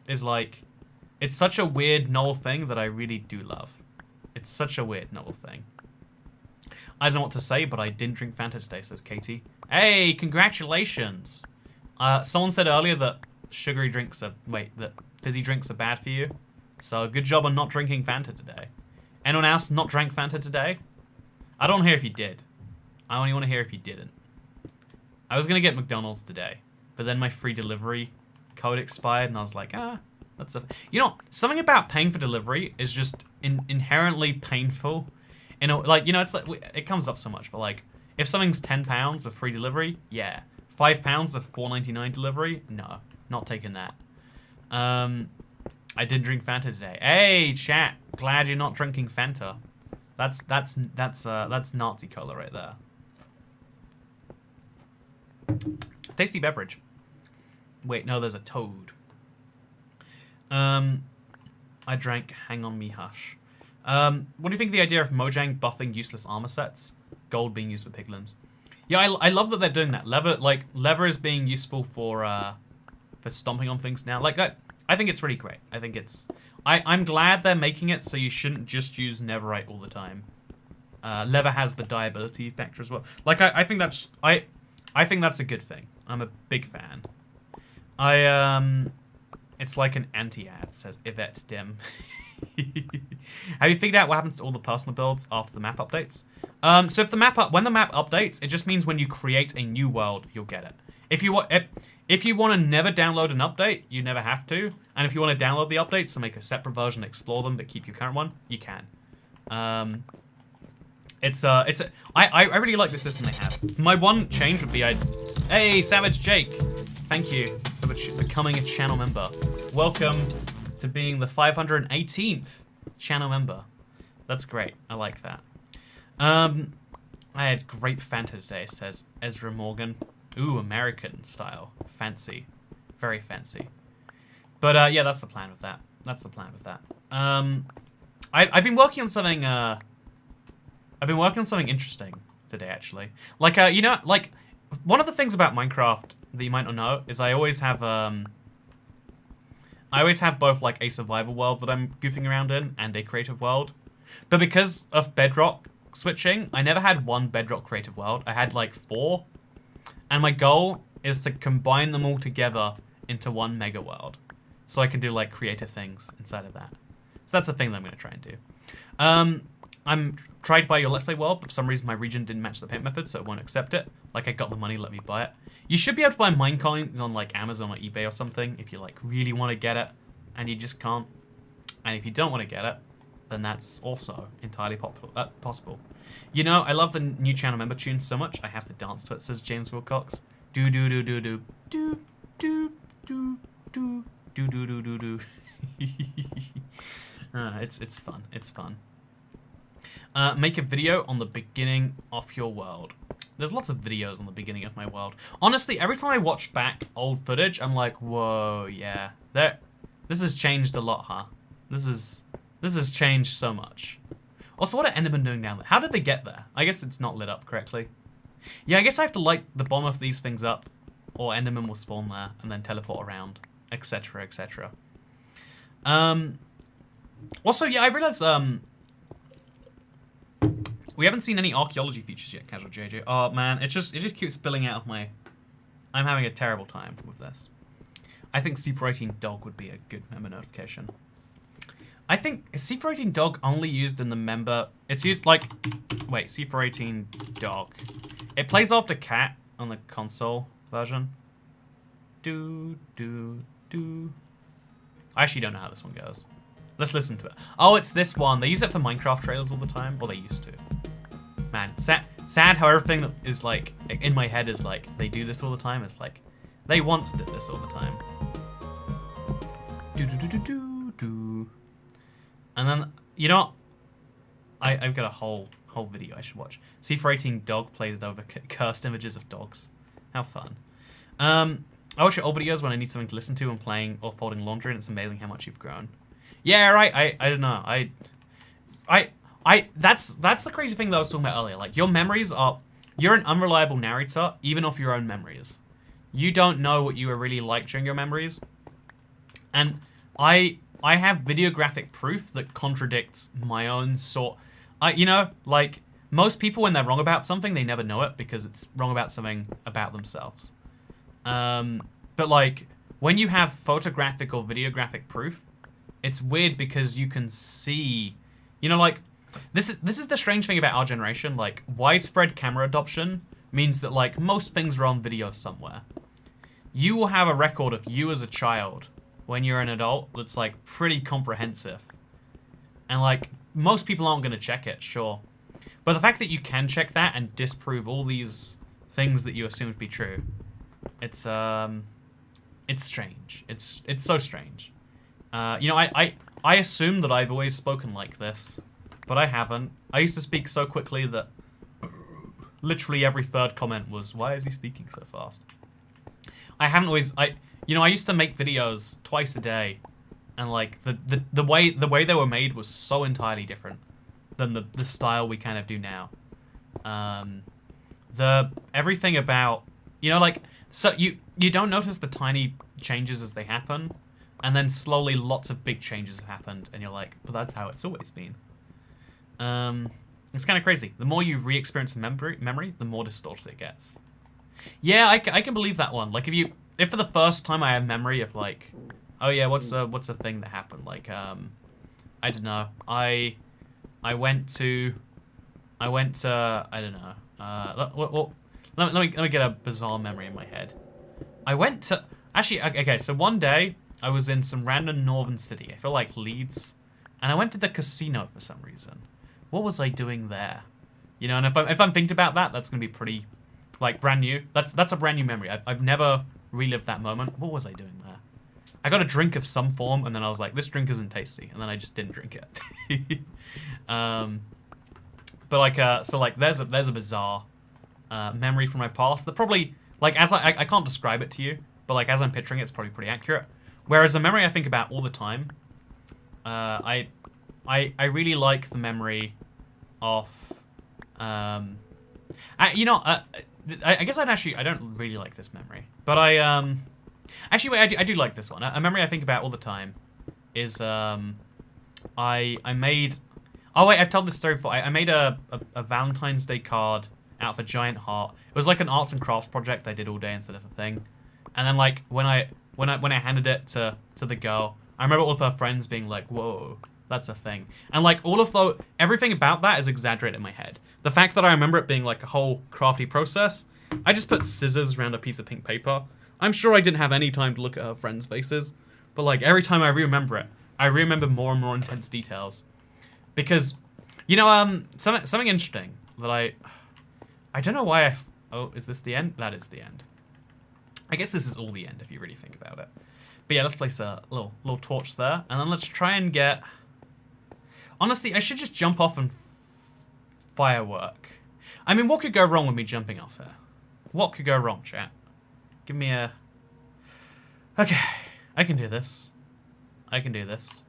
[SPEAKER 1] is like, it's such a weird, novel thing that I really do love. It's such a weird, novel thing. I don't know what to say, but I didn't drink Fanta today, says Katie. Hey, congratulations! Someone said earlier that that fizzy drinks are bad for you. So good job on not drinking Fanta today. Anyone else not drank Fanta today? I don't hear if you did. I only want to hear if you didn't. I was gonna get McDonald's today, but then my free delivery code expired, and I was like, that's a... You know, something about paying for delivery is just inherently painful. You know, like, you know, it's like, it comes up so much, but like, if something's £10 with free delivery, yeah. £5 of $4.99 delivery, no, not taking that. I did drink Fanta today. Hey, chat, glad you're not drinking Fanta. That's Nazi cola right there. Tasty beverage. Wait, no, there's a toad. I drank Hang On Me Hush. What do you think of the idea of Mojang buffing useless armor sets? Gold being used for piglins. Yeah, I love that they're doing that. Leather is being useful for stomping on things now. Like that, I think it's really great. I think it's... I'm glad they're making it so you shouldn't just use netherite all the time. Leather has the dieability factor as well. Like, I think that's... I think that's a good thing. I'm a big fan. It's like an anti-ad, says Yvette Dim. Have you figured out what happens to all the personal builds after the map updates? So if when the map updates, it just means when you create a new world, you'll get it. If you want to never download an update, you never have to. And if you want to download the updates and make a separate version, explore them, but keep your current one, you can. I really like the system they have. My one change would be hey, Savage Jake, thank you for becoming a channel member. Welcome to being the 518th channel member. That's great. I like that. I had grape Fanta today, says Ezra Morgan. Ooh, American style. Fancy. Very fancy. But yeah, that's the plan with that. That's the plan with that. I've been working on something interesting today, actually. Like, you know, like, one of the things about Minecraft that you might not know is I always have both, like, a survival world that I'm goofing around in and a creative world. But because of Bedrock switching, I never had one Bedrock creative world. I had, like, 4. And my goal is to combine them all together into one mega world. So I can do, like, creative things inside of that. So that's the thing that I'm going to try and do. I'm trying to buy your Let's Play world, but for some reason my region didn't match the payment method, so it won't accept it. Like, I got the money, let me buy it. You should be able to buy Minecoins on, like, Amazon or eBay or something if you, like, really want to get it, and you just can't. And if you don't want to get it, then that's also entirely possible. You know, I love the new channel member tune so much, I have to dance to it, says James Wilcox. Do do do do do do do do do do do do do do. It's fun. It's fun. Make a video on the beginning of your world. There's lots of videos on the beginning of my world. Honestly, every time I watch back old footage, I'm like, whoa, yeah. This has changed a lot, huh? This has changed so much. Also, what are Endermen doing down there? How did they get there? I guess it's not lit up correctly. Yeah, I guess I have to light the bottom of these things up, or Endermen will spawn there and then teleport around, etc., etc. Also, yeah, I realized, we haven't seen any archaeology features yet, Casual JJ. Oh man, it just keeps spilling out of my... I'm having a terrible time with this. I think C418 dog would be a good member notification. I think, is C418 dog only used in the member... It's used like... Wait, C418 dog. It plays after cat on the console version. Do. I actually don't know how this one goes. Let's listen to it. Oh, it's this one. They use it for Minecraft trailers all the time. Or they used to. Man, sad how everything is like, in my head is like, they do this all the time. It's like, they once did this all the time. Do. And then, you know, I've got a whole whole video I should watch. C418 dog plays over cursed images of dogs. How fun. I watch your old videos when I need something to listen to when playing or folding laundry, and it's amazing how much you've grown. Yeah, right. I don't know. That's the crazy thing that I was talking about earlier. Like, your memories are... You're an unreliable narrator, even off your own memories. You don't know what you were really like during your memories. And I have videographic proof that contradicts my own sort... you know, like, most people, when they're wrong about something, they never know it because it's wrong about something about themselves. But, like, when you have photographic or videographic proof, it's weird because you can see... You know, like... This is the strange thing about our generation. Like, widespread camera adoption means that, like, most things are on video somewhere. You will have a record of you as a child when you're an adult that's, like, pretty comprehensive. And, like, most people aren't going to check it, sure. But the fact that you can check that and disprove all these things that you assume to be true, it's strange. It's so strange. You know, I assume that I've always spoken like this. But I haven't. I used to speak so quickly that literally every third comment was, why is he speaking so fast? I haven't always... You know, I used to make videos twice a day. And, like, the way they were made was so entirely different than the style we kind of do now. Everything about... You know, like... So, you don't notice the tiny changes as they happen. And then slowly lots of big changes have happened. And you're like, but that's how it's always been. It's kind of crazy. The more you re-experience memory, the more distorted it gets. Yeah, I can believe that one. Like, if for the first time I have memory of, like, oh yeah, what's a thing that happened? Like, I don't know. I went to, I don't know. Let me get a bizarre memory in my head. I went to, actually, okay, so one day I was in some random northern city. I feel like Leeds, and I went to the casino for some reason. What was I doing there? You know, and if I'm thinking about that, that's gonna be pretty, like, brand new. That's a brand new memory. I've never relived that moment. What was I doing there? I got a drink of some form, and then I was like, this drink isn't tasty, and then I just didn't drink it. But like, so like, there's a bizarre memory from my past that probably, like, as I can't describe it to you, but like as I'm picturing it, it's probably pretty accurate. Whereas a memory I think about all the time, I really like the memory of, you know, I guess I don't really like this memory, but actually wait, I do like this one. A memory I think about all the time is, I made, oh wait, I've told this story before. I made a Valentine's Day card out of a giant heart. It was like an arts and crafts project I did all day instead of a thing. And then like when I handed it to the girl, I remember all of her friends being like, whoa, that's a thing. And like everything about that is exaggerated in my head. The fact that I remember it being like a whole crafty process, I just put scissors around a piece of pink paper. I'm sure I didn't have any time to look at her friends' faces, but like every time I remember it, I remember more and more intense details. Because, you know, something interesting that I don't know why oh, is this the end? That is the end. I guess this is all the end if you really think about it. But yeah, let's place a little torch there, and then let's try and get... Honestly, I should just jump off and firework. I mean, what could go wrong with me jumping off here? What could go wrong, chat? Give me a... Okay, I can do this. I can do this.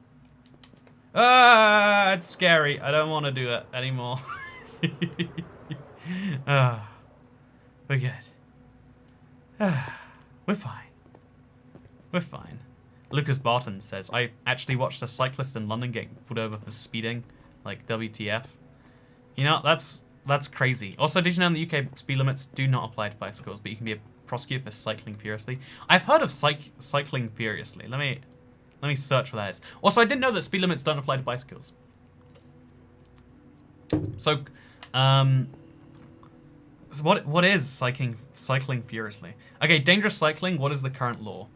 [SPEAKER 1] Ah, it's scary. I don't want to do it anymore. We're good. We're fine. We're fine. Lucas Barton says, I actually watched a cyclist in London get pulled over for speeding. Like, WTF. You know, that's crazy. Also, did you know in the UK, speed limits do not apply to bicycles, but you can be prosecuted for cycling furiously? I've heard of cycling furiously. Let me search for that is. Also, I didn't know that speed limits don't apply to bicycles. So, so what is cycling furiously? Okay, dangerous cycling, what is the current law?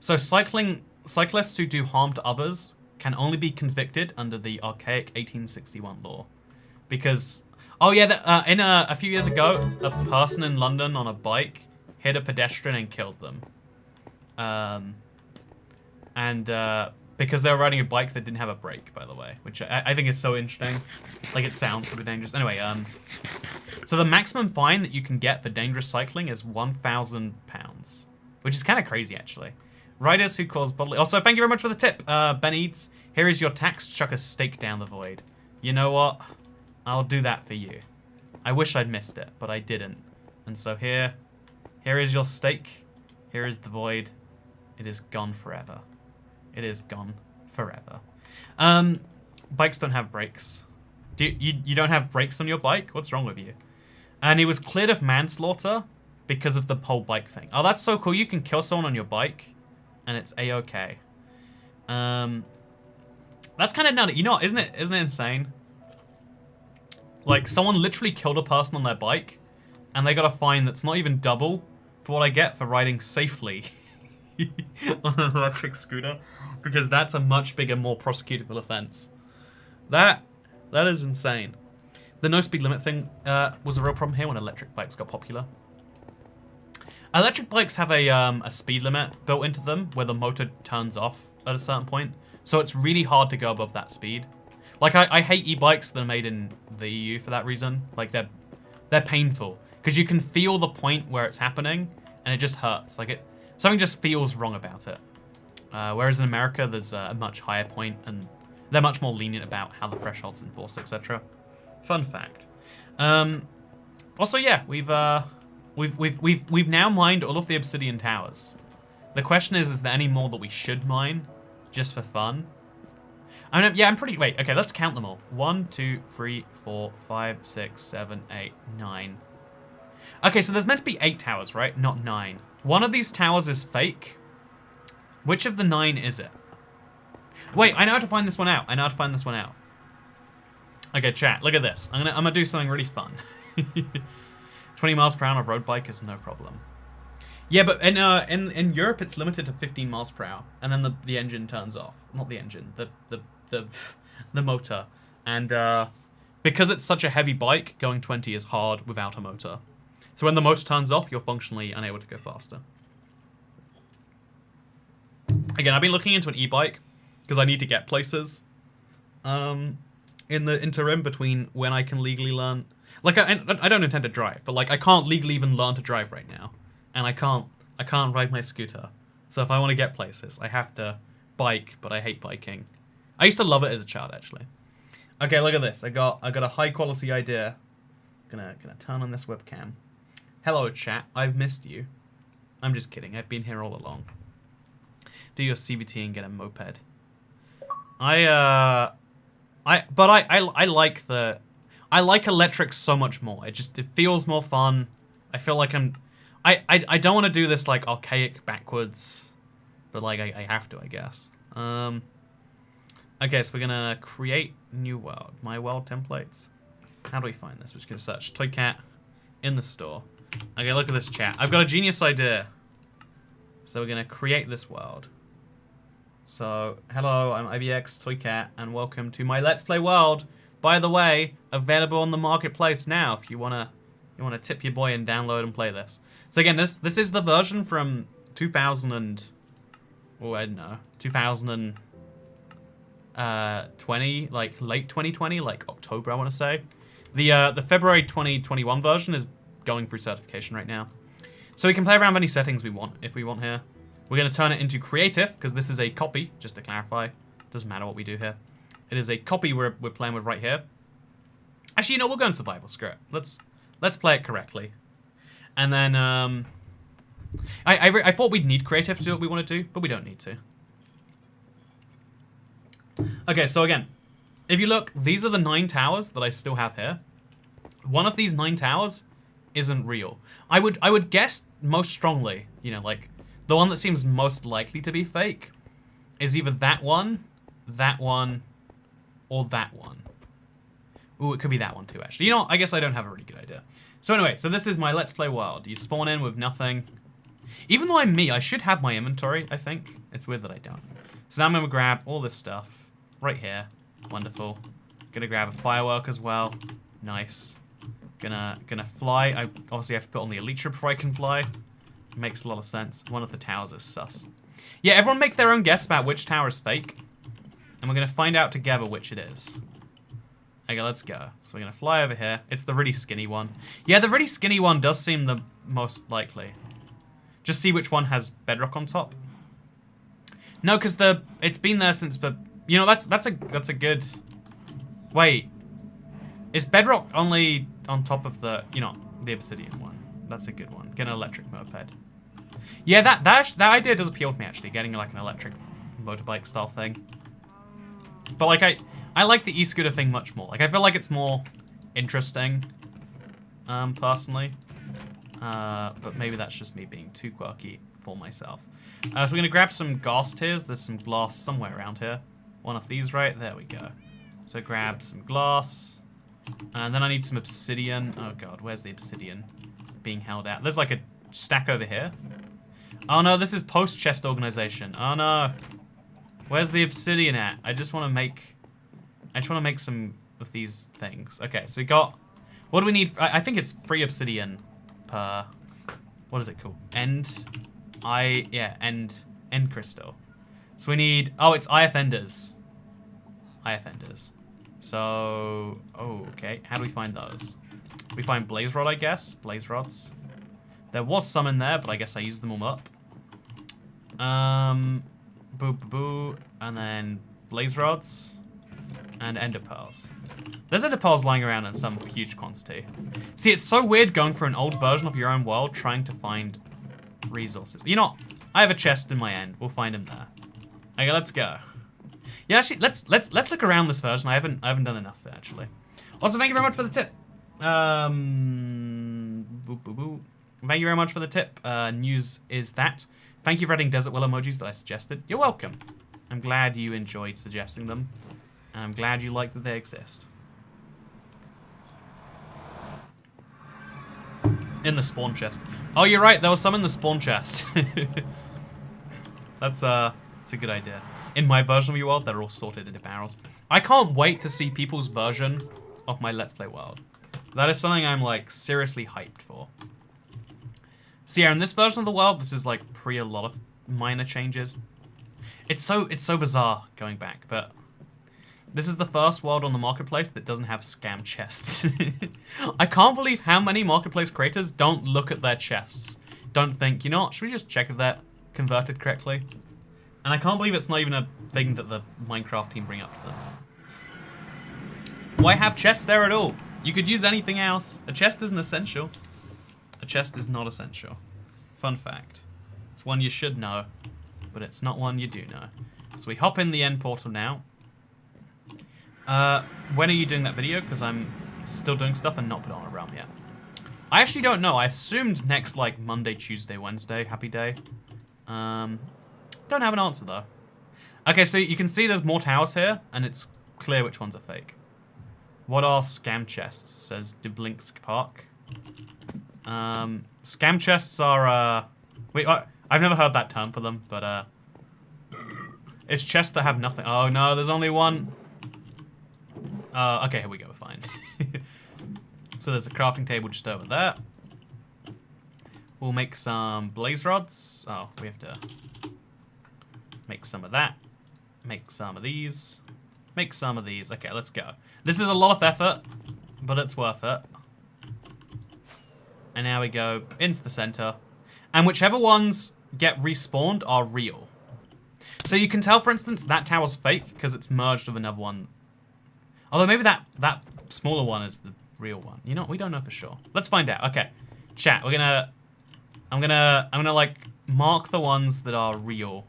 [SPEAKER 1] So cyclists who do harm to others can only be convicted under the archaic 1861 law. Because, oh yeah, a few years ago, a person in London on a bike hit a pedestrian and killed them. because they were riding a bike that didn't have a brake, by the way, which I think is so interesting. Like, it sounds super dangerous. Anyway, so the maximum fine that you can get for dangerous cycling is £1,000, which is kind of crazy, actually. Riders who cause bodily... Also, thank you very much for the tip, Ben Eads. Here is your tax. Chuck a stake down the void. You know what? I'll do that for you. I wish I'd missed it, but I didn't. And so here is your stake. Here is the void. It is gone forever. It is gone forever. Bikes don't have brakes. You don't have brakes on your bike? What's wrong with you? And he was cleared of manslaughter because of the whole bike thing. Oh, that's so cool. You can kill someone on your bike, and it's a-okay. That's kind of nutty. You know what? Isn't it insane? Like, someone literally killed a person on their bike, and they got a fine that's not even double for what I get for riding safely on an electric scooter, because that's a much bigger, more prosecutable offense. That is insane. The no speed limit thing was a real problem here when electric bikes got popular. Electric bikes have a speed limit built into them where the motor turns off at a certain point, so it's really hard to go above that speed. Like, I hate e-bikes that are made in the EU for that reason. Like, they're painful because you can feel the point where it's happening, and it just hurts. Like, something just feels wrong about it. Whereas in America, there's a much higher point, and they're much more lenient about how the threshold's enforced, etc. Fun fact. Also, yeah, we've now mined all of the Obsidian towers. The question is there any more that we should mine, just for fun? I mean, yeah, I'm pretty... Wait, okay, let's count them all. 1, 2, 3, 4, 5, 6, 7, 8, 9. Okay, so there's meant to be 8 towers, right? Not 9. One of these towers is fake. Which of the 9 is it? Wait, I know how to find this one out. Okay, chat, look at this. I'm gonna do something really fun. 20 miles per hour on a road bike is no problem. Yeah, but in Europe it's limited to 15 miles per hour, and then the engine turns off. Not the engine, the motor. And because it's such a heavy bike, going 20 is hard without a motor. So when the motor turns off, you're functionally unable to go faster. Again, I've been looking into an e-bike because I need to get places. In the interim between when I can legally learn. Like, I don't intend to drive, but like I can't legally even learn to drive right now. And I can't ride my scooter. So if I want to get places, I have to bike, but I hate biking. I used to love it as a child, actually. Okay, look at this. I got a high quality idea. Gonna turn on this webcam. Hello, chat. I've missed you. I'm just kidding. I've been here all along. Do your CVT and get a moped. I like electric so much more. It feels more fun. I feel like I don't want to do this like archaic backwards, but like I have to, I guess. Okay, so we're gonna create new world. My world templates. How do we find this? We're just gonna search Toy Cat in the store. Okay, look at this chat. I've got a genius idea. So we're gonna create this world. So, hello, I'm IBX Toy Cat, and welcome to my Let's Play world. By the way, available on the marketplace now if you wanna tip your boy and download and play this. So again, this is the version from 2000 and I don't know, 2020, like late 2020, like October I want to say. The February 2021 version is going through certification right now. So we can play around with any settings we want if we want here. We're going to turn it into creative because this is a copy, just to clarify. Doesn't matter what we do here. It is a copy we're playing with right here. Actually, you know, we'll go in survival. Screw it. Let's play it correctly. And then I thought we'd need creative to do what we want to do, but we don't need to. Okay, so again, if you look, these are the 9 towers that I still have here. One of these 9 towers isn't real. I would guess most strongly, you know, like the one that seems most likely to be fake is either that one, or that one. Ooh, it could be that one too, actually. You know, I guess I don't have a really good idea. So anyway, so this is my Let's Play world. You spawn in with nothing. Even though I'm me, I should have my inventory, I think. It's weird that I don't. So now I'm going to grab all this stuff right here. Wonderful. Gonna grab a firework as well. Nice. Gonna fly. I obviously have to put on the elytra before I can fly. Makes a lot of sense. One of the towers is sus. Yeah, everyone make their own guess about which tower is fake. And we're going to find out together which it is. Okay, let's go. So we're going to fly over here. It's the really skinny one. Yeah, the really skinny one does seem the most likely. Just see which one has bedrock on top. No, because it's been there since, but you know that's a good. Wait, is bedrock only on top of the the obsidian one? That's a good one. Get an electric moped. Yeah, that idea does appeal to me actually. Getting like an electric motorbike style thing. But like I like the e-scooter thing much more. Like I feel like it's more interesting, personally. But maybe that's just me being too quirky for myself. So we're going to grab some glass tiers. There's some glass somewhere around here. One of these, right? There we go. So grab some glass. And then I need some obsidian. Oh god, where's the obsidian being held at? There's like a stack over here. Oh no, this is post-chest organization. Oh no. Where's the obsidian at? I just want to make some of these things. Okay, so we got... What do we need? I think it's 3 obsidian per... What is it called? End crystal. So we need... Oh, it's IF enders. IF enders. So... Oh, okay. How do we find those? We find blaze rod, I guess. Blaze rods. There was some in there, but I guess I used them all up. Boo, boo, boo. And then blaze rods. And ender pearls. There's ender pearls lying around in some huge quantity. See, it's so weird going for an old version of your own world trying to find resources. You know what? I have a chest in my end. We'll find him there. Okay, let's go. Yeah, actually, let's look around this version. I haven't done enough actually. Also, thank you very much for the tip. Boo, boo, boo. Thank you very much for the tip. News is that. Thank you for adding desert will emojis that I suggested. You're welcome. I'm glad you enjoyed suggesting them. And I'm glad you like that they exist. In the spawn chest. Oh, you're right. There was some in the spawn chest. That's a good idea. In my version of your world, they're all sorted into barrels. I can't wait to see people's version of my Let's Play world. That is something I'm like seriously hyped for. So yeah, in this version of the world, this is like pre a lot of minor changes. It's so bizarre going back, but this is the first world on the marketplace that doesn't have scam chests. I can't believe how many marketplace creators don't look at their chests. Don't think, you know what, should we just check if they're converted correctly? And I can't believe it's not even a thing that the Minecraft team bring up to them. Why have chests there at all? You could use anything else. A chest isn't essential. A chest is not essential. Fun fact. It's one you should know, but it's not one you do know. So we hop in the end portal now. When are you doing that video? Because I'm still doing stuff and not put on a realm yet. I actually don't know. I assumed next, like, Monday, Tuesday, Wednesday. Happy day. Don't have an answer, though. Okay, so you can see there's more towers here, and it's clear which ones are fake. What are scam chests? Says Diblinsk Park. Scam chests are, wait, I've never heard that term for them, but, it's chests that have nothing. Oh, no, there's only one. Okay, here we go, fine. So there's a crafting table just over there. We'll make some blaze rods. Oh, we have to make some of that. Make some of these. Make some of these. Okay, let's go. This is a lot of effort, but it's worth it. And now we go into the center. And whichever ones get respawned are real. So you can tell, for instance, that tower's fake because it's merged with another one. Although maybe that smaller one is the real one. You know, we don't know for sure. Let's find out. Okay, chat. I'm gonna like mark the ones that are real.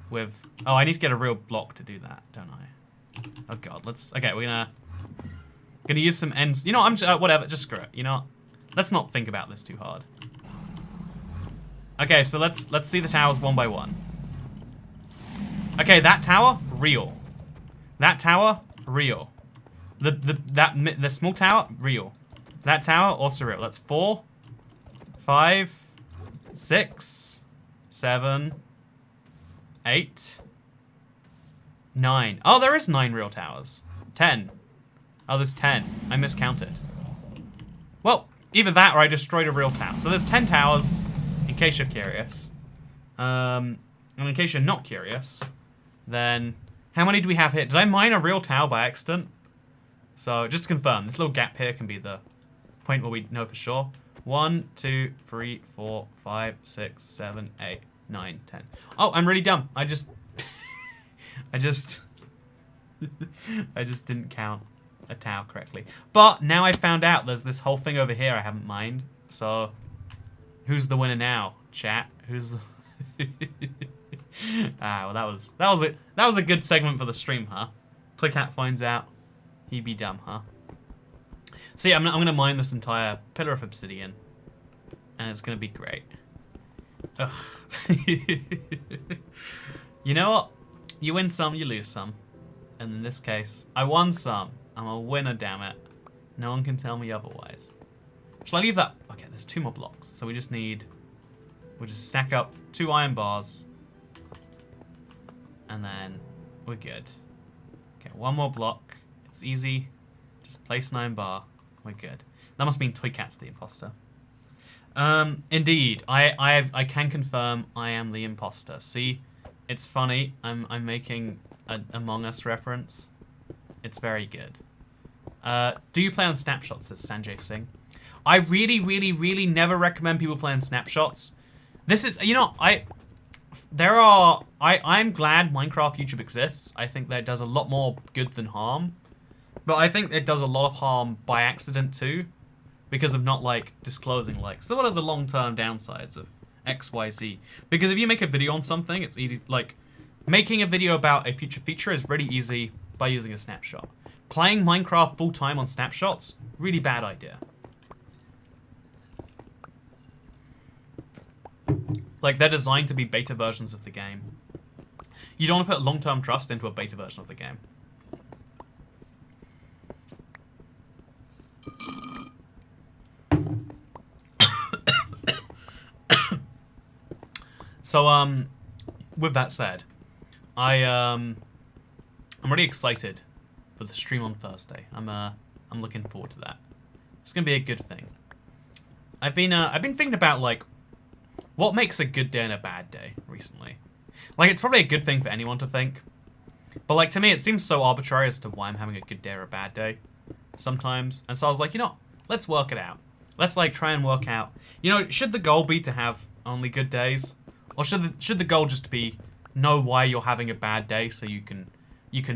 [SPEAKER 1] With I need to get a real block to do that, don't I? Oh god, okay. We're gonna use some ends. You know, I'm just, whatever. Just screw it. You know, let's not think about this too hard. Okay, so let's see the towers one by one. Okay, that tower real. That tower real. The small tower real. That tower also real. That's 4, 5, 6, 7, 8, 9. Oh, there is 9 real towers. 10. Oh, there's 10. I miscounted. Well, either that or I destroyed a real tower. So there's 10 towers, in case you're curious. And in case you're not curious, then How many do we have here? Did I mine a real tower by accident? So, just to confirm, this little gap here can be the point where we know for sure. 1, 2, 3, 4, 5, 6, 7, 8, 9, 10. Oh, I'm really dumb. I just didn't count a tower correctly. But now I found out there's this whole thing over here I haven't mined. So, who's the winner now, chat? Who's the... well, that was a good segment for the stream, huh? Toycat finds out. He'd be dumb, huh? So yeah, I'm gonna mine this entire pillar of obsidian, and it's gonna be great. Ugh. You know what? You win some, you lose some. And in this case, I won some. I'm a winner, damn it. No one can tell me otherwise. Shall I leave that? Okay, there's 2 more blocks, so we just need. We'll just stack up 2 iron bars, and then we're good. Okay, 1 more block. It's easy. Just place an iron bar. We're good. That must mean Toycat's the imposter. Indeed, I can confirm I am the imposter. See, it's funny. I'm making an Among Us reference. It's very good. Do you play on snapshots? Says Sanjay Singh. I really, really, really never recommend people play on snapshots. This is, you know, I'm glad Minecraft YouTube exists. I think that it does a lot more good than harm. But I think it does a lot of harm by accident too. Because of not, like, disclosing, like, so what are the long-term downsides of X, Y, Z? Because if you make a video on something, it's easy, like, making a video about a future feature is really easy by using a snapshot. Playing Minecraft full-time on snapshots, really bad idea. Like, they're designed to be beta versions of the game. You don't want to put long-term trust into a beta version of the game. So, with that said, I'm really excited for the stream on Thursday. I'm looking forward to that. It's gonna be a good thing. I've been thinking about, like, what makes a good day and a bad day recently. Like, it's probably a good thing for anyone to think. But, like, to me, it seems so arbitrary as to why I'm having a good day or a bad day sometimes. And so I was like, you know, let's work it out. Let's, like, try and work out. You know, should the goal be to have only good days? Or should the goal just be know why you're having a bad day so you can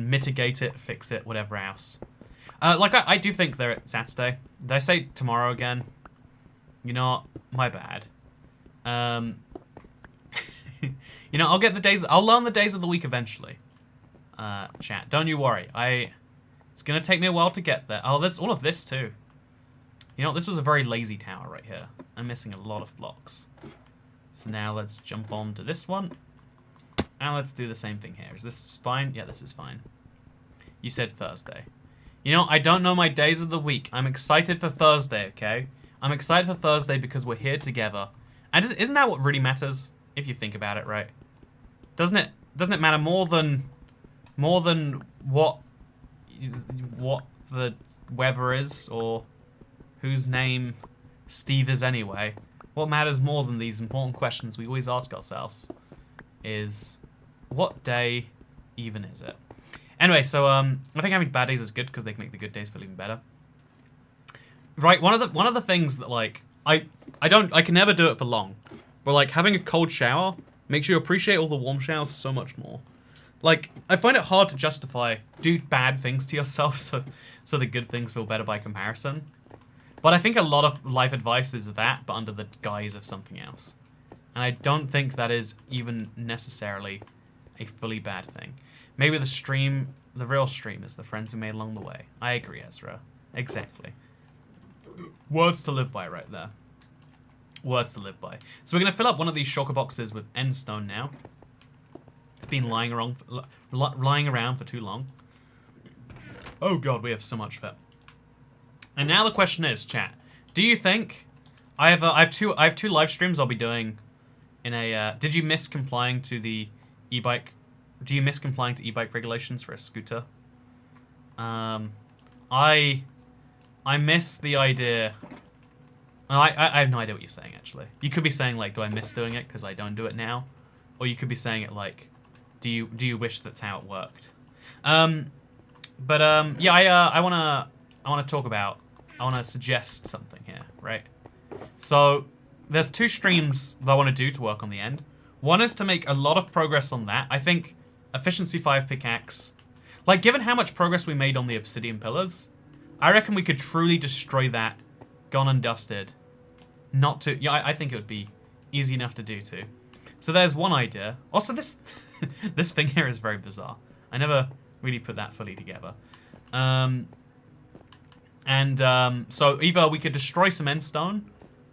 [SPEAKER 1] mitigate it, fix it, whatever else. Like, I do think they're at Saturday. Did I say tomorrow again? You know what? My bad. You know, I'll learn the days of the week eventually. Chat, don't you worry. It's gonna take me a while to get there. Oh, there's all of this too. You know, this was a very lazy tower right here. I'm missing a lot of blocks. So now let's jump on to this one. And let's do the same thing here. Is this fine? Yeah, this is fine. You said Thursday. You know, I don't know my days of the week. I'm excited for Thursday, okay? I'm excited for Thursday because we're here together. And isn't that what really matters? If you think about it, right? Doesn't it matter more than what the weather is or whose name Steve is anyway? What matters more than these important questions we always ask ourselves is, what day even is it? Anyway, so I think having bad days is good because they can make the good days feel even better. Right, one of the things that, like, I can never do it for long, but, like, having a cold shower makes you appreciate all the warm showers so much more. Like, I find it hard to justify do bad things to yourself so the good things feel better by comparison. But I think a lot of life advice is that, but under the guise of something else. And I don't think that is even necessarily a fully bad thing. Maybe the real stream is the friends we made along the way. I agree, Ezra. Exactly. Words to live by right there. Words to live by. So we're going to fill up one of these shulker boxes with end stone now. It's been lying around for too long. Oh god, we have so much of it. And now the question is, chat, do you think I have two live streams I'll be doing in a did you miss complying to the e-bike? Do you miss complying to e-bike regulations for a scooter? I miss the idea. I have no idea what you're saying, actually. You could be saying, like, do I miss doing it because I don't do it now? Or you could be saying it like, do you wish that's how it worked? Yeah, I wanna talk about, I wanna suggest something here, right? So there's 2 streams that I want to do to work on the end. One is to make a lot of progress on that. I think efficiency 5 pickaxe, like given how much progress we made on the obsidian pillars, I reckon we could truly destroy that, gone and dusted. Not to, yeah, I think it would be easy enough to do too. So there's one idea. Also, this this thing here is very bizarre. I never really put that fully together. So either we could destroy some endstone,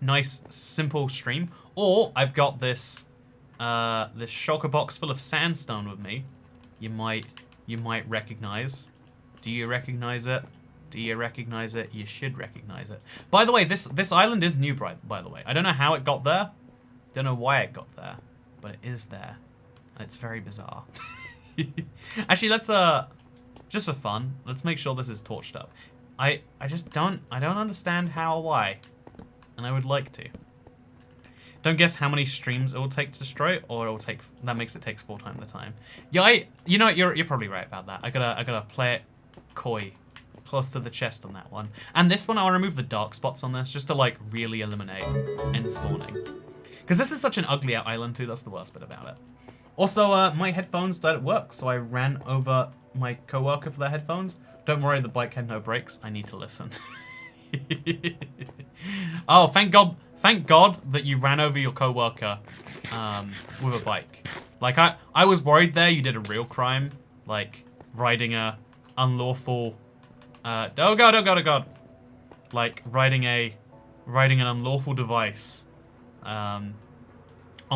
[SPEAKER 1] nice simple stream, or I've got this this shulker box full of sandstone with me. You might recognize. Do you recognize it? Do you recognize it? You should recognize it. By the way, this island is new, by the way. I don't know how it got there. Don't know why it got there, but it is there, and it's very bizarre. Actually, let's just for fun, let's make sure this is torched up. I don't understand how or why, and I would like to. Don't guess how many streams it will take to destroy it, or it will take, that makes it takes 4 times the time. Yeah, you know, you're probably right about that. I gotta play it coy, close to the chest on that one. And this one, I'll remove the dark spots on this just to like really eliminate end spawning. Because this is such an ugly out island too. That's the worst bit about it. Also, my headphones don't work, so I ran over my coworker for their headphones. Don't worry, the bike had no brakes. I need to listen. Oh, thank God that you ran over your coworker with a bike. Like I was worried there you did a real crime, like riding a unlawful. Oh God! Like riding an unlawful device on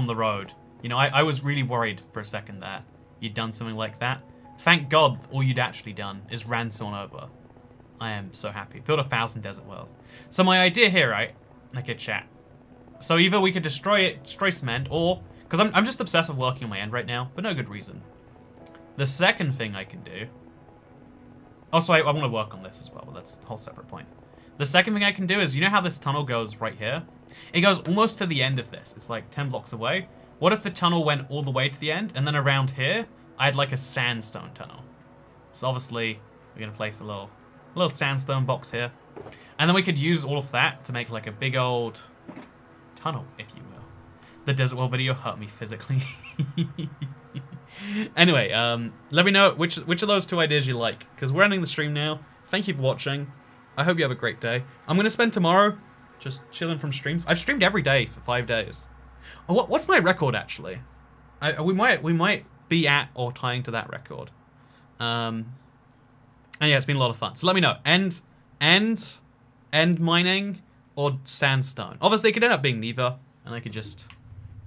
[SPEAKER 1] the road. You know, I was really worried for a second that you'd done something like that. Thank God all you'd actually done is ran someone over. I am so happy. Build 1,000 desert wells. So my idea here, right? Okay, chat. So either we could destroy cement, or because I'm just obsessed with working on my end right now for no good reason. The second thing I can do. Also, I want to work on this as well, but that's a whole separate point. The second thing I can do is, you know how this tunnel goes right here? It goes almost to the end of this. It's like 10 blocks away. What if the tunnel went all the way to the end, and then around here, I had like a sandstone tunnel. So obviously, we're going to place a little sandstone box here. And then we could use all of that to make like a big old tunnel, if you will. The desert well video hurt me physically. Anyway, let me know which of those 2 ideas you like, because we're ending the stream now. Thank you for watching. I hope you have a great day. I'm going to spend tomorrow just chilling from streams. I've streamed every day for 5 days. Oh, what's my record, actually? We might be at or tying to that record. And yeah, it's been a lot of fun. So let me know. End mining or sandstone. Obviously, it could end up being neither, and I could just,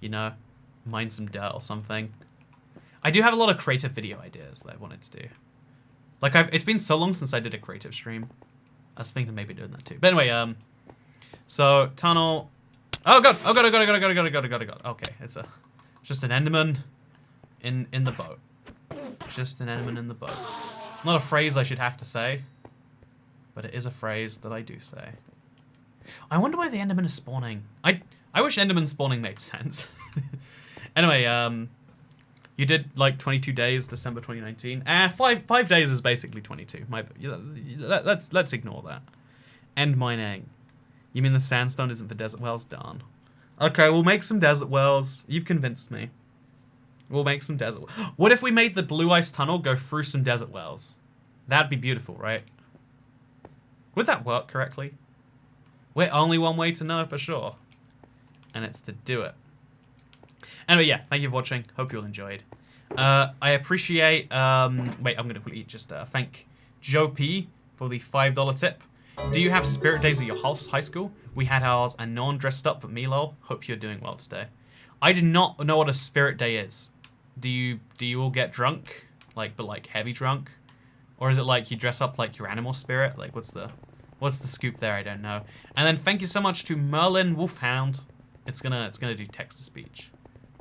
[SPEAKER 1] you know, mine some dirt or something. I do have a lot of creative video ideas that I wanted to do. Like, it's been so long since I did a creative stream. I was thinking of maybe doing that too. But anyway, so tunnel. Oh God! Okay, it's just an enderman in the boat. Just an enderman in the boat. Not a phrase I should have to say, but it is a phrase that I do say. I wonder why the enderman is spawning. I wish enderman spawning made sense. Anyway, you did like 22 days, December 2019. 5 days is basically 22. Let's ignore that. End mining. You mean the sandstone isn't for desert wells? Darn. Okay, we'll make some desert wells. You've convinced me. We'll make some desert wells. What if we made the blue ice tunnel go through some desert wells? That'd be beautiful, right? Would that work correctly? We're only one way to know for sure. And it's to do it. Anyway, yeah, thank you for watching. Hope you all enjoyed. I appreciate... wait, I'm going to quickly just thank Joe P for the $5 tip. Do you have spirit days at your high school? We had ours, and no one dressed up but me, lol. Hope you're doing well today. I do not know what a spirit day is. Do you all get drunk? But heavy drunk? Or is it like you dress up like your animal spirit? Like, what's the scoop there? I don't know. And then thank you so much to Merlin Wolfhound. It's gonna do text-to-speech.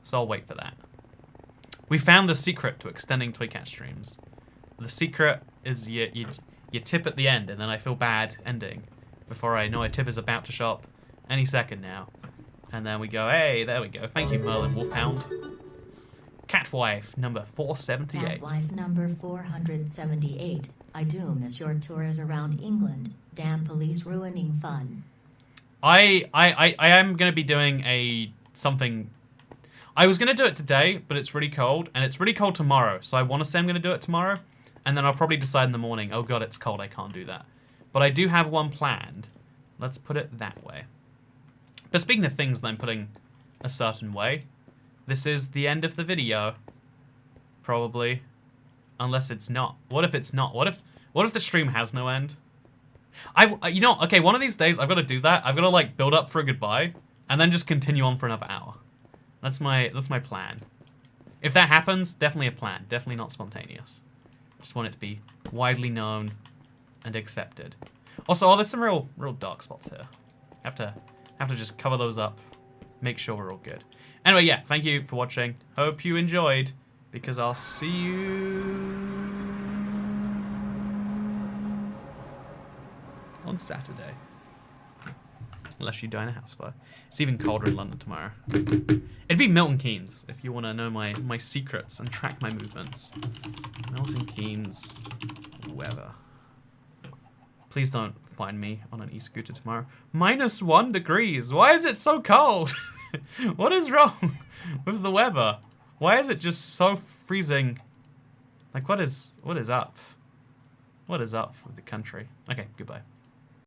[SPEAKER 1] So I'll wait for that. We found the secret to extending Toycat streams. The secret is you tip at the end, and then I feel bad ending before I know a tip is about to show up any second now. And then we go, hey, there we go. Thank you, Merlin Wolfhound. Catwife number 478.
[SPEAKER 2] Catwife number 478. I do miss your tours around England. Damn police ruining fun.
[SPEAKER 1] I am going to be doing something. I was going to do it today, but it's really cold, and it's really cold tomorrow. So I want to say I'm going to do it tomorrow, and then I'll probably decide in the morning, oh god, it's cold, I can't do that. But I do have one planned. Let's put it that way. But speaking of things that I'm putting a certain way, this is the end of the video. Probably. Unless it's not. What if it's not? What if the stream has no end? You know, okay, one of these days I've got to do that. I've got to like build up for a goodbye and then just continue on for another hour. That's my plan. If that happens, definitely a plan. Definitely not spontaneous. Just want it to be widely known and accepted. Also, there's some real dark spots here. Have to just cover those up. Make sure we're all good. Anyway, yeah, thank you for watching. Hope you enjoyed, because I'll see you on Saturday. Unless you die in a house fire. It's even colder in London tomorrow. It'd be Milton Keynes, if you want to know my secrets and track my movements. Milton Keynes weather. Please don't find me on an e-scooter tomorrow. -1 degrees. Why is it so cold? What is wrong with the weather? Why is it just so freezing? Like, what is up? What is up with the country? Okay, goodbye.